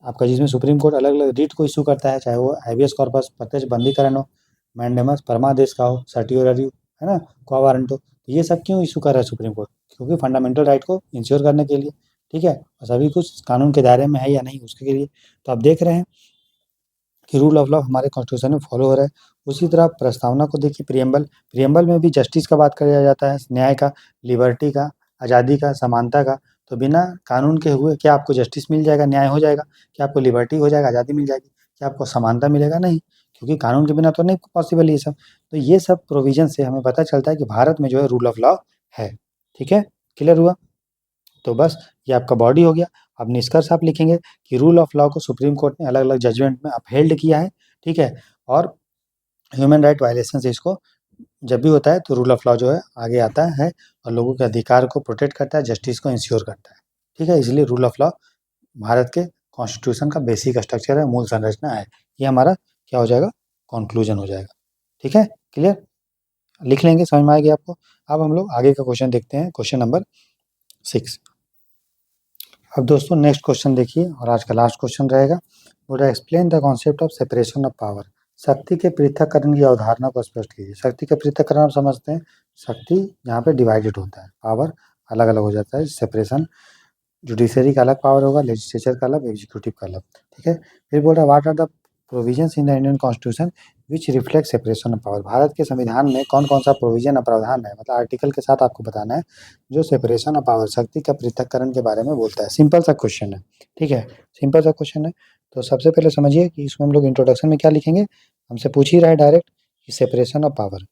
आपका, जिसमें सुप्रीम कोर्ट अलग अलग रीट को इशू करता है, चाहे वो हैबियस कॉर्पस, प्रत्यक्ष बंदीकरण हो, मैंडेमस परमादेश का हो, सर्टियोररी, है ना, क्वा वारंट हो, ये सब क्यों इशू कर रहा है सुप्रीम कोर्ट? क्योंकि फंडामेंटल राइट को इंश्योर करने के लिए। ठीक है, और सभी कुछ कानून के दायरे में है या नहीं उसके लिए। तो आप देख रहे हैं कि रूल ऑफ लॉ हमारे कॉन्स्टिट्यूशन में फॉलो हो रहा है। उसी तरह प्रस्तावना को देखिए, प्रियम्बल, प्रियम्बल में भी जस्टिस का बात किया जाता है, न्याय का, लिबर्टी का, आज़ादी का, समानता का। तो बिना कानून के हुए क्या आपको जस्टिस मिल जाएगा, न्याय हो जाएगा? क्या आपको लिबर्टी हो जाएगा, आज़ादी मिल जाएगी? क्या आपको समानता मिलेगा? नहीं, क्योंकि कानून के बिना तो नहीं पॉसिबल ये सब। तो ये सब प्रोविजन से हमें पता चलता है कि भारत में जो है रूल ऑफ लॉ है। ठीक है, क्लियर हुआ? तो बस ये आपका बॉडी हो गया। अब निष्कर्ष आप लिखेंगे कि रूल ऑफ लॉ को सुप्रीम कोर्ट ने अलग अलग जजमेंट में अपहेल्ड किया है। ठीक है, और ह्यूमन राइट वायलेशन से इसको जब भी होता है तो रूल ऑफ लॉ जो है आगे आता है और लोगों के अधिकार को प्रोटेक्ट करता है, जस्टिस को इंश्योर करता है। ठीक है, इसलिए रूल ऑफ लॉ भारत के कॉन्स्टिट्यूशन का बेसिक स्ट्रक्चर है, मूल संरचना है। ये हमारा क्या हो जाएगा? कॉन्क्लूजन हो जाएगा। ठीक है, क्लियर? लिख लेंगे, समझ में आएगी आपको। अब हम लोग आगे का क्वेश्चन देखते हैं, क्वेश्चन नंबर 6। अब दोस्तों नेक्स्ट क्वेश्चन देखिए, और आज का लास्ट क्वेश्चन रहेगा। बोला explain the concept of separation of power. शक्ति के पृथक्करण की अवधारणा को स्पष्ट कीजिए। शक्ति का पृथक्करण आप समझते हैं, शक्ति यहाँ पे डिवाइडेड होता है, पावर अलग अलग हो जाता है। सेपरेशन, जुडिशरी का अलग पावर होगा, लेजिस्लेचर का अलग, एग्जीक्यूटिव का अलग। ठीक है, फिर बोल रहा है what are the provisions in the Indian constitution which reflect separation of power. Bharat के संविधान में कौन कौन सा प्रोविजन और प्रावधान है, मतलब आर्टिकल के साथ आपको बताना है, जो सेपरेशन ऑफ पावर, शक्ति का पृथक्करण के बारे में बोलता है। सिंपल सा क्वेश्चन है। ठीक है, सिंपल सा क्वेश्चन है। तो सबसे पहले समझिए कि इसमें हम लोग इंट्रोडक्शन में क्या लिखेंगे। हमसे पूछ ही रहा है डायरेक्ट कि सेपरेशन ऑफ पावर,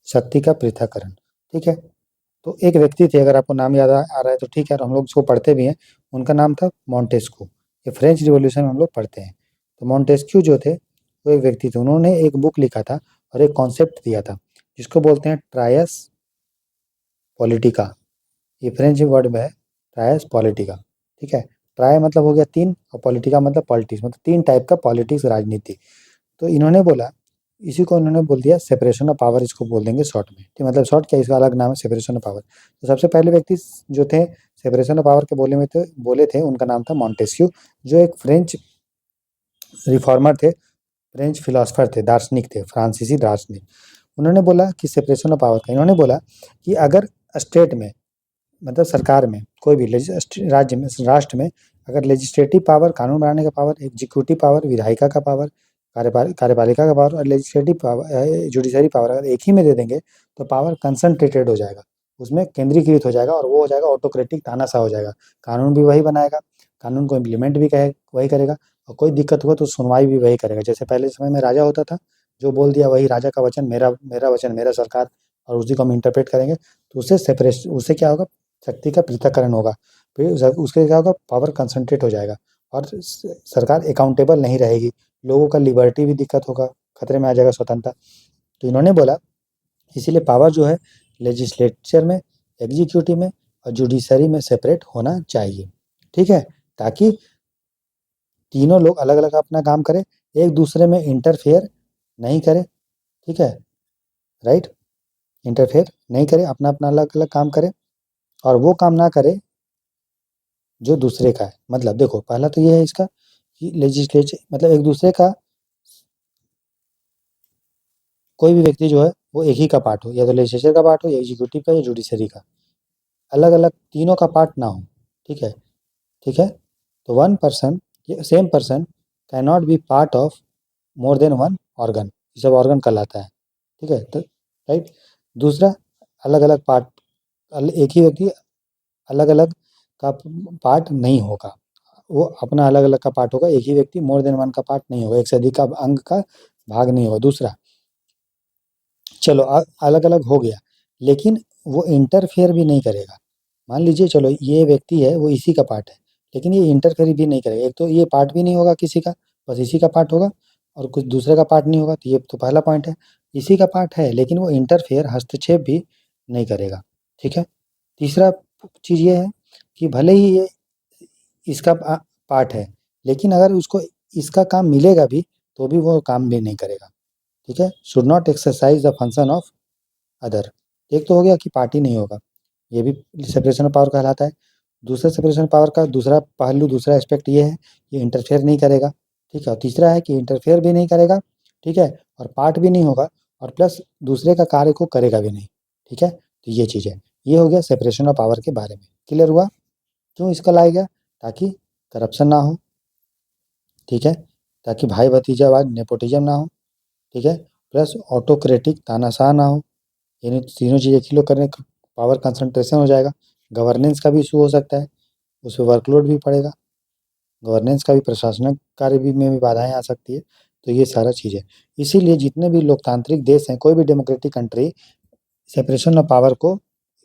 शक्ति का पृथक्करण। ठीक है, तो एक व्यक्ति थे, अगर आपको नाम याद आ रहा है तो ठीक है, और हम लोग इसको पढ़ते भी हैं। उनका नाम था मॉन्टेस्क्यू। ये फ्रेंच रिवॉल्यूशन में हम लोग पढ़ते हैं। तो मॉन्टेस्क्यू जो थे वो एक व्यक्ति थे, उन्होंने एक बुक लिखा था और एक कॉन्सेप्ट दिया था जिसको बोलते हैं ट्रायस पॉलिटिका। ये फ्रेंच वर्ड में है, ट्रायस पॉलिटिका। ठीक है, ट्राय मतलब हो गया तीन, और पॉलिटिका मतलब पॉलिटिक्स, मतलब तीन टाइप का पॉलिटिक्स, राजनीति। तो इन्होंने बोला, इसी को उन्होंने बोल दिया सेपरेशन ऑफ पावर, इसको बोल देंगे शॉर्ट में। ठीक, मतलब शॉर्ट क्या, इसका अलग नाम है सेपरेशन ऑफ पावर। तो सबसे पहले व्यक्ति जो थे सेपरेशन ऑफ पावर के बोले थे, उनका नाम था मॉन्टेस्क्यू, जो एक फ्रेंच रिफॉर्मर थे, फ्रेंच फिलोसफर थे, दार्शनिक थे, फ्रांसीसी दार्शनिक। उन्होंने बोला कि सेपरेशन ऑफ पावर का, इन्होंने बोला कि अगर स्टेट में, मतलब सरकार में, कोई भी राज्य में, राष्ट्र में, अगर लेजिस्लेटिव पावर, कानून बनाने का पावर, एग्जीक्यूटिव पावर, विधायिका का पावर, कार्यपालिका का पावर, और लेजिस्लेटिव पावर, जुडिशरी पावर अगर एक ही में दे देंगे तो पावर कंसंट्रेटेड हो जाएगा, उसमें केंद्रीकृत हो जाएगा, और वो हो जाएगा ऑटोक्रेटिक, तानाशाह हो जाएगा। कानून भी वही बनाएगा, कानून को इम्प्लीमेंट भी वही करेगा, और कोई दिक्कत हुआ तो सुनवाई भी वही करेगा। जैसे पहले समय में राजा होता था, जो बोल दिया वही राजा का वचन, मेरा मेरा वचन मेरा सरकार, और उसी को हम इंटरप्रेट करेंगे। तो उससे सेपरेशन, उससे क्या होगा, शक्ति का पृथक्करण होगा। फिर उसके क्या होगा, पावर कंसंट्रेट हो जाएगा, और सरकार अकाउंटेबल नहीं रहेगी, लोगों का लिबर्टी भी दिक्कत होगा, खतरे में आ जाएगा स्वतंत्रता। तो इन्होंने बोला इसीलिए पावर जो है लेजिस्लेचर में, एग्जीक्यूटिव में और जुडिशरी में सेपरेट होना चाहिए। ठीक है, ताकि तीनों लोग अलग अलग अपना काम करें, एक दूसरे में इंटरफेयर नहीं करे। ठीक है, राइट, इंटरफेयर नहीं करे, अपना अपना अलग अलग काम करे, और वो काम ना करे जो दूसरे का है। मतलब देखो, पहला तो ये है इसका कि लेजिस्लेचर मतलब एक दूसरे का, कोई भी व्यक्ति जो है वो एक ही का पार्ट हो, या तो लेजिस्लेचर का पार्ट हो, या एग्जीक्यूटिव का, या जुडिशरी का, अलग अलग तीनों का पार्ट ना हो। ठीक है, ठीक है, तो one person, same person can not be part of more than one organ, ये सब ऑर्गन कहलाता है। ठीक है, तो राइट। दूसरा, अलग अलग पार्ट, एक ही व्यक्ति अलग अलग का पार्ट नहीं होगा, वो अपना अलग अलग का पार्ट होगा। एक ही व्यक्ति मोर देन वन का पार्ट नहीं होगा, एक से अधिक का अंग का भाग नहीं होगा। दूसरा, चलो अलग अलग हो गया, लेकिन वो इंटरफेयर भी नहीं करेगा। मान लीजिए चलो ये व्यक्ति है वो इसी का पार्ट है, लेकिन ये इंटरफेयर भी नहीं करेगा। एक तो ये पार्ट भी नहीं होगा किसी का, बस इसी का पार्ट होगा, और कुछ दूसरे का पार्ट नहीं होगा, तो ये तो पहला पॉइंट है। इसी का पार्ट है लेकिन वो इंटरफेयर हस्तक्षेप भी नहीं करेगा, ठीक है। तीसरा चीज़ ये है कि भले ही ये इसका पार्ट है, लेकिन अगर उसको इसका काम मिलेगा भी तो भी वो काम भी नहीं करेगा, ठीक है। Should not exercise the function of other. एक तो हो गया कि पार्टी नहीं होगा, ये भी सेपरेशन ऑफ पावर कहलाता है। दूसरा सेपरेशन ऑफ पावर का दूसरा पहलू, दूसरा एस्पेक्ट ये है, ये इंटरफेयर नहीं करेगा, ठीक है। और तीसरा है कि इंटरफेयर भी नहीं करेगा, ठीक है, और पार्ट भी नहीं होगा, और प्लस दूसरे का कार्य को करेगा भी नहीं, ठीक है। तो ये चीज़ है, ये हो गया सेपरेशन ऑफ पावर के बारे में। क्लियर हुआ क्यों इसका लाया गया? ताकि करप्शन ना हो, ठीक है, ताकि भाई भतीजावाद नेपोटिज्म ना हो, ठीक है, प्लस ऑटोक्रेटिक तानाशाह ना हो। यानी तीनों चीज़ एक ही लोग करने, पावर कंसंट्रेशन हो जाएगा। गवर्नेंस का भी इशू हो सकता है, उसमें वर्कलोड भी पड़ेगा, गवर्नेंस का भी, प्रशासनिक कार्य भी में भी बाधाएं आ सकती है। तो ये सारा चीज़ है। इसीलिए जितने भी लोकतांत्रिक देश हैं, कोई भी democratic country separation of power को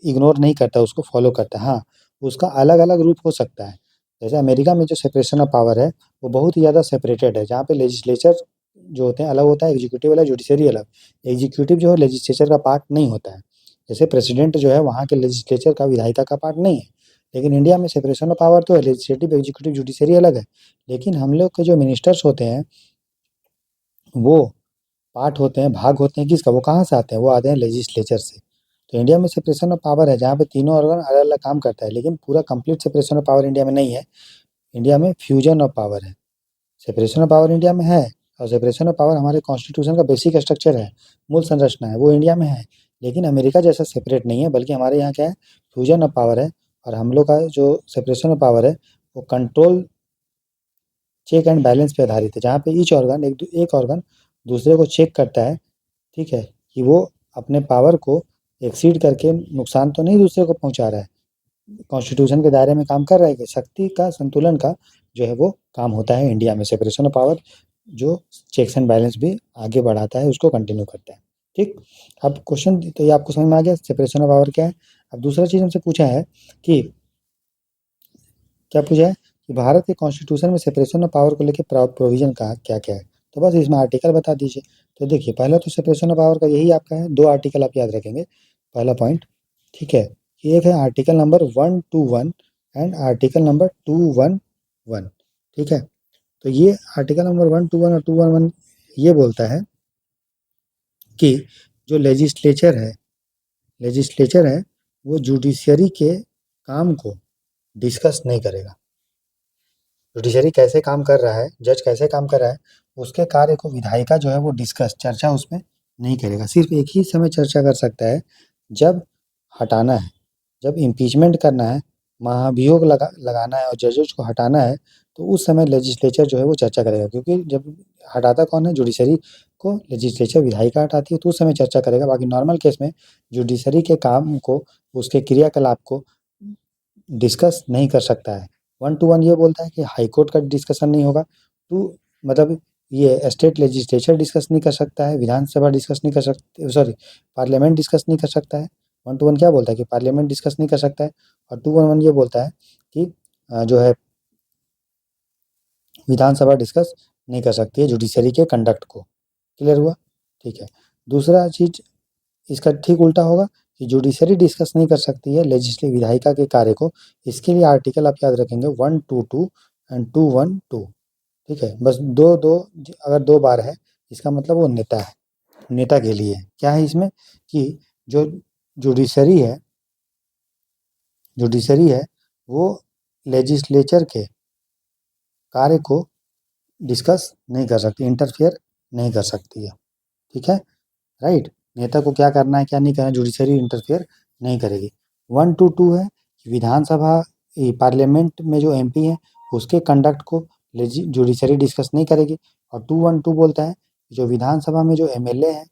इग्नोर नहीं करता, उसको फॉलो करता है। हाँ, उसका अलग अलग रूप हो सकता है। जैसे अमेरिका में जो सेपरेशन ऑफ पावर है वो बहुत ही ज़्यादा सेपरेटेड है, जहाँ पे लेजिस्लेचर जो होते हैं अलग होता है, एग्जीक्यूटिव अलग, जुडिशरी अलग। एग्जीक्यूटिव जो है लेजिस्लेचर का पार्ट नहीं होता है। जैसे प्रेसिडेंट जो है वहाँ के लेजिस्लेचर का, विधायिका का पार्ट नहीं है। लेकिन इंडिया में सेपरेशन ऑफ पावर तो है, लेजिस्लेटिव एग्जीक्यूटिव जुडिशरी अलग है। लेकिन हम लोग के जो मिनिस्टर्स होते हैं वो पार्ट होते हैं, भाग होते हैं किसका, वो कहाँ से आते हैं, वो आते हैं लेजिस्लेचर से। तो इंडिया में सेपरेशन ऑफ पावर है जहाँ पे तीनों ऑर्गन अलग अलग काम करता है, लेकिन पूरा complete separation of power India में नहीं है। इंडिया में फ्यूजन ऑफ पावर है। सेपरेशन ऑफ पावर इंडिया में है, और सेपरेशन ऑफ पावर हमारे कॉन्स्टिट्यूशन का बेसिक स्ट्रक्चर है, मूल संरचना है, वो इंडिया में है। लेकिन अमेरिका जैसा सेपरेट नहीं है, बल्कि हमारे यहाँ क्या है, फ्यूजन ऑफ पावर है। और हम लोग का जो सेपरेशन ऑफ पावर है वो कंट्रोल, चेक एंड बैलेंस पे आधारित है, जहाँ पे ईच ऑर्गन एक ऑर्गन दूसरे को चेक करता है, ठीक है, कि वो अपने पावर को एक्सीड करके नुकसान तो नहीं दूसरे को पहुंचा रहा है, कॉन्स्टिट्यूशन के दायरे में काम कर रहा है, कि शक्ति का संतुलन का जो है वो काम होता है इंडिया में। सेपरेशन ऑफ पावर जो चेक्स एंड बैलेंस भी आगे बढ़ाता है, उसको कंटिन्यू करता है, ठीक। अब क्वेश्चन तो ये आपको समझ में आ गया सेपरेशन ऑफ पावर क्या है। अब दूसरा चीज़ हमसे पूछा है कि, क्या पूछा है कि भारत के कॉन्स्टिट्यूशन में सेपरेशन ऑफ पावर को लेकर प्रोविजन कहा क्या क्या है। तो बस इसमें आर्टिकल बता दीजिए। तो देखिए, पहला तो सेपरेशन ऑफ पावर का यही आपका है, दो आर्टिकल आप याद रखेंगे, पहला पॉइंट, ठीक है। एक है article number 121 and article number 211, ठीक है। तो ये आर्टिकल नंबर 121 और 211 ये बोलता है कि जो लेजिस्लेचर है वो जुडिशरी के काम को डिस्कस नहीं करेगा। जुडिशरी कैसे काम कर रहा है, जज कैसे काम कर रहा है, उसके कार्य को विधायिका जो है वो डिस्कस, चर्चा उसमें नहीं करेगा। सिर्फ एक ही समय चर्चा कर सकता है, जब हटाना है, जब इम्पीचमेंट करना है, महाभियोग लगाना है और जजेस को हटाना है, तो उस समय लेजिस्लेचर जो है वो चर्चा करेगा। क्योंकि जब हटाता कौन है, जुडिशरी को लेजिस्लेचर, विधायिका हटाती है, तो उस समय चर्चा करेगा। बाकी नॉर्मल केस में जुडिशरी के काम को, उसके क्रियाकलाप को डिस्कस नहीं कर सकता है। 121 ये बोलता है कि हाई कोर्ट का डिस्कशन नहीं होगा। मतलब ये स्टेट लेजिस्लेचर डिस्कस नहीं कर सकता है, विधानसभा डिस्कस नहीं कर सकती, सॉरी, पार्लियामेंट डिस्कस नहीं कर सकता है। 121 क्या बोलता है कि पार्लियामेंट डिस्कस नहीं कर सकता है। और 211 ये बोलता है कि जो है विधानसभा डिस्कस नहीं कर सकती है जुडिशरी के कंडक्ट को। क्लियर हुआ? ठीक है। दूसरा चीज़ इसका ठीक उल्टा होगा कि जुडिशरी डिस्कस नहीं कर सकती है लेजिस्लेटिव, विधायिका के कार्य को। इसके लिए आर्टिकल आप याद रखेंगे 122 एंड 212, ठीक है। बस दो दो, अगर दो बार है इसका मतलब वो नेता है, नेता के लिए क्या है इसमें कि जो जुडिशरी है जुडिशरी है वो लेजिस्लेचर के कार्य को डिस्कस नहीं कर सकती, इंटरफेयर नहीं कर सकती है, ठीक है, राइट। नेता को क्या करना है क्या नहीं करना है, जुडिशरी इंटरफेयर नहीं करेगी। 122 है कि विधानसभा, पार्लियामेंट में जो एमपी है उसके कंडक्ट को जुडिशरी डिस्कस नहीं करेगी। और 212 बोलता है कि जो विधानसभा में जो एमएलए है,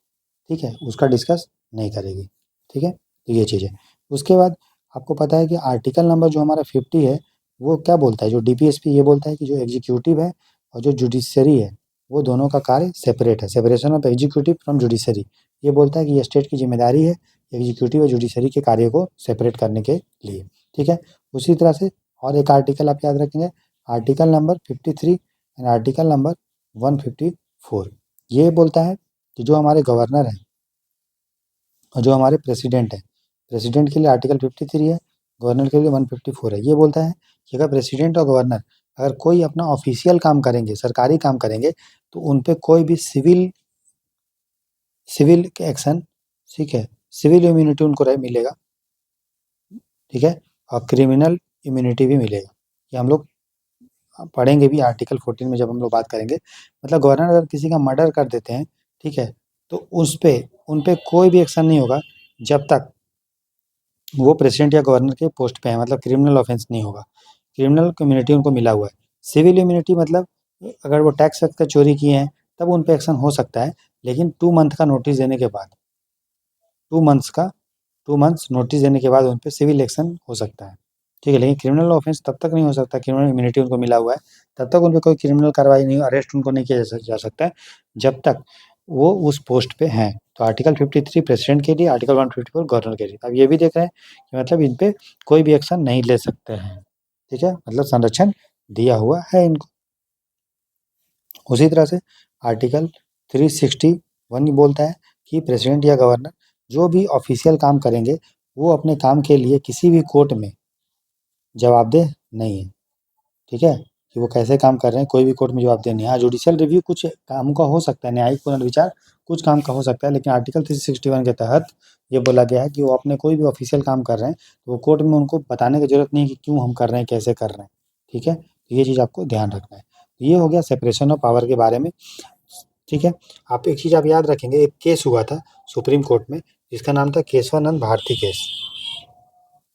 ठीक है, उसका डिस्कस नहीं करेगी, ठीक है। तो ये चीज़ है। उसके बाद आपको पता है कि आर्टिकल नंबर जो हमारा 50 है वो क्या बोलता है, जो डीपीएसपी ये बोलता है कि जो एग्जीक्यूटिव है और जो जुडिशरी है वो दोनों का कार्य सेपरेट है। Separation of executive from judiciary, ये बोलता है कि ये स्टेट की जिम्मेदारी है एग्जीक्यूटिव और जुडिशरी के कार्य को सेपरेट करने के लिए, ठीक है। उसी तरह से और एक आर्टिकल आप याद रखेंगे, article number 53 and article number 154। ये बोलता है कि जो हमारे गवर्नर हैं और जो हमारे प्रेसिडेंट हैं, प्रेसिडेंट के लिए आर्टिकल 53 है, गवर्नर के लिए 154 है। ये बोलता है कि अगर प्रेसिडेंट और गवर्नर अगर कोई अपना ऑफिशियल काम करेंगे, सरकारी काम करेंगे, तो उन पे कोई भी सिविल एक्शन, ठीक है, सिविल इम्यूनिटी उनको मिलेगा, ठीक है, और क्रिमिनल इम्यूनिटी भी मिलेगा। ये हम लोग पढ़ेंगे भी आर्टिकल 14 में जब हम लोग बात करेंगे। मतलब गवर्नर अगर किसी का मर्डर कर देते हैं, ठीक है, तो उन पे कोई भी एक्शन नहीं होगा जब तक वो प्रेसिडेंट या गवर्नर के पोस्ट पे है, मतलब क्रिमिनल ऑफेंस नहीं होगा। क्रिमिनल इम्यूनिटी उनको मिला हुआ है। सिविल इम्यूनिटी मतलब अगर वो टैक्स वैक्स का चोरी किए हैं तब उन पे एक्शन हो सकता है, लेकिन 2 मंथ का नोटिस देने के बाद, 2 मंथ्स नोटिस देने के बाद उन पे सिविल एक्शन हो सकता है, ठीक है। लेकिन क्रिमिनल ऑफेंस तब तक नहीं हो सकता, क्रिमिनल इम्यूनिटी उनको मिला हुआ है, तब तक उन पे कोई क्रिमिनल कार्रवाई नहीं, अरेस्ट उनको नहीं किया जा सकता है जब तक वो उस पोस्ट पे हैं। तो आर्टिकल 53 प्रेसिडेंट के लिए, आर्टिकल 154 गवर्नर के लिए। अब ये भी देख रहे हैं कि मतलब इन पे कोई भी एक्शन नहीं ले सकते हैं, ठीक है, मतलब संरक्षण दिया हुआ है इनको। उसी तरह से आर्टिकल 361 बोलता है कि प्रेसिडेंट या गवर्नर जो भी ऑफिशियल काम करेंगे वो अपने काम के लिए किसी भी कोर्ट में जवाबदेह नहीं है, ठीक है, कि वो कैसे काम कर रहे हैं कोई भी कोर्ट में जवाबदेह नहीं है। हाँ, जुडिशियल रिव्यू कुछ काम का हो सकता है, न्यायिक पुनर्विचार कुछ काम का हो सकता है, लेकिन आर्टिकल 361 के तहत ये बोला गया है कि वो अपने कोई भी ऑफिशियल काम कर रहे हैं तो वो कोर्ट में उनको बताने की जरूरत नहीं है कि क्यों हम कर रहे हैं, कैसे कर रहे हैं, ठीक है। तो ये चीज़ आपको ध्यान रखना है। तो ये हो गया सेपरेशन ऑफ पावर के बारे में, ठीक है। आप एक चीज़ आप याद रखेंगे, एक केस हुआ था सुप्रीम कोर्ट में जिसका नाम था केशवानंद भारती केस,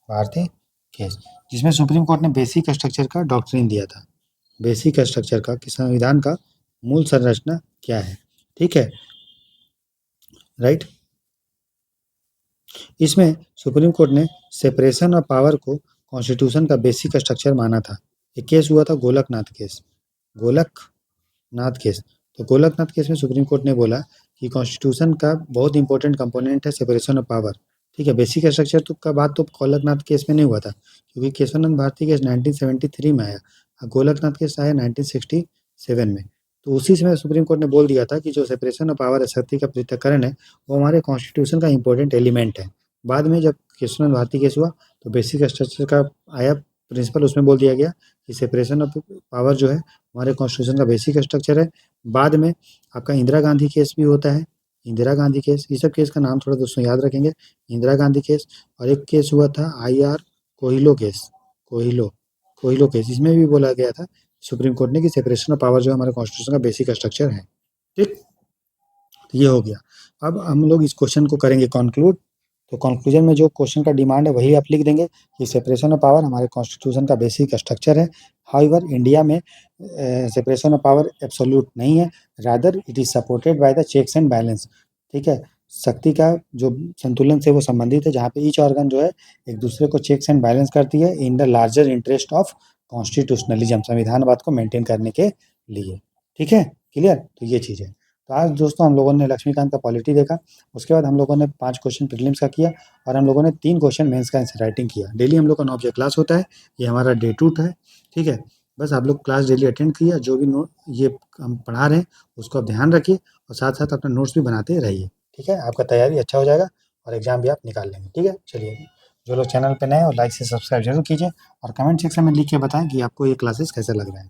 भारती केस, जिसमें सुप्रीम कोर्ट ने बेसिक स्ट्रक्चर का डॉक्ट्रिन दिया था, बेसिक स्ट्रक्चर का कि संविधान का मूल संरचना क्या है, ठीक है, राइट। इसमें सुप्रीम कोर्ट ने सेपरेशन ऑफ पावर को कॉन्स्टिट्यूशन का बेसिक स्ट्रक्चर माना था। एक केस हुआ था गोलकनाथ केस, गोलकनाथ केस। तो गोलकनाथ केस में सुप्रीम कोर्ट ने बोला कि कॉन्स्टिट्यूशन का बहुत इंपॉर्टेंट कंपोनेंट है सेपरेशन ऑफ पावर, ठीक है। बेसिक स्ट्रक्चर तो का बात तो गोलकनाथ केस में नहीं हुआ था, क्योंकि केशवानंद भारती केस 1973 में आया और गोलकनाथ केस आया 1967 में। तो उसी समय सुप्रीम कोर्ट ने बोल दिया था कि जो सेपरेशन ऑफ पावर है, शक्ति का पृथक्करण है, वो हमारे कॉन्स्टिट्यूशन का इंपॉर्टेंट एलिमेंट है। बाद में जब केशवानंद भारती केस हुआ तो बेसिक स्ट्रक्चर का आया प्रिंसिपल, उसमें बोल दिया गया कि सेपरेशन ऑफ पावर जो है हमारे कॉन्स्टिट्यूशन का बेसिक स्ट्रक्चर है। बाद में आपका इंदिरा गांधी केस भी होता है, इंदिरा गांधी केस, ये सब केस का नाम थोड़ा दोस्तों याद रखेंगे, इंदिरा गांधी केस। और एक केस हुआ था IR कोहिलो केस, कोहिलो केस, इसमें भी बोला गया था सुप्रीम कोर्ट ने कि सेपरेशन ऑफ पावर जो है हमारे कॉन्स्टिट्यूशन का बेसिक स्ट्रक्चर है, ठीक। तो ये हो गया। अब हम लोग इस क्वेश्चन को करेंगे कंक्लूड। तो कंक्लूजन में जो क्वेश्चन का डिमांड है वही आप लिख देंगे कि सेपरेशन ऑफ पावर हमारे कॉन्स्टिट्यूशन का बेसिक स्ट्रक्चर है। हाउएवर इंडिया में सेपरेशन ऑफ पावर एब्सोल्यूट नहीं है, rather it is supported by the checks and balance, ठीक है। शक्ति का जो संतुलन से वो संबंधित है, जहाँ पे ईच ऑर्गन जो है एक दूसरे को चेक्स एंड बैलेंस करती है in the larger interest of constitutionalism, संविधानवाद को मेंटेन करने के लिए, ठीक है, क्लियर। तो ये चीज़ है। तो आज दोस्तों हम लोगों ने लक्ष्मीकांत का पॉलिटी देखा, उसके बाद हम लोगों ने 5 क्वेश्चन प्रीलिम्स का किया और हम लोगों ने 3 क्वेश्चन मेंस का आंसर राइटिंग किया। डेली हम लोग का 9 बजे क्लास होता है, ये हमारा डे 2 है, ठीक है। बस आप लोग क्लास डेली अटेंड किया, जो भी नोट ये हम पढ़ा रहे हैं उसको आप ध्यान रखिए और साथ-साथ अपना नोट्स भी बनाते रहिए, ठीक है। आपका तैयारी अच्छा हो जाएगा और एग्ज़ाम भी आप निकाल लेंगे, ठीक है। चलिए, जो लोग चैनल पे नए हैं वो लाइक से सब्सक्राइब ज़रूर कीजिए और कमेंट सेक्शन में लिख के बताएँ कि आपको ये क्लासेस कैसे लग रहे हैं।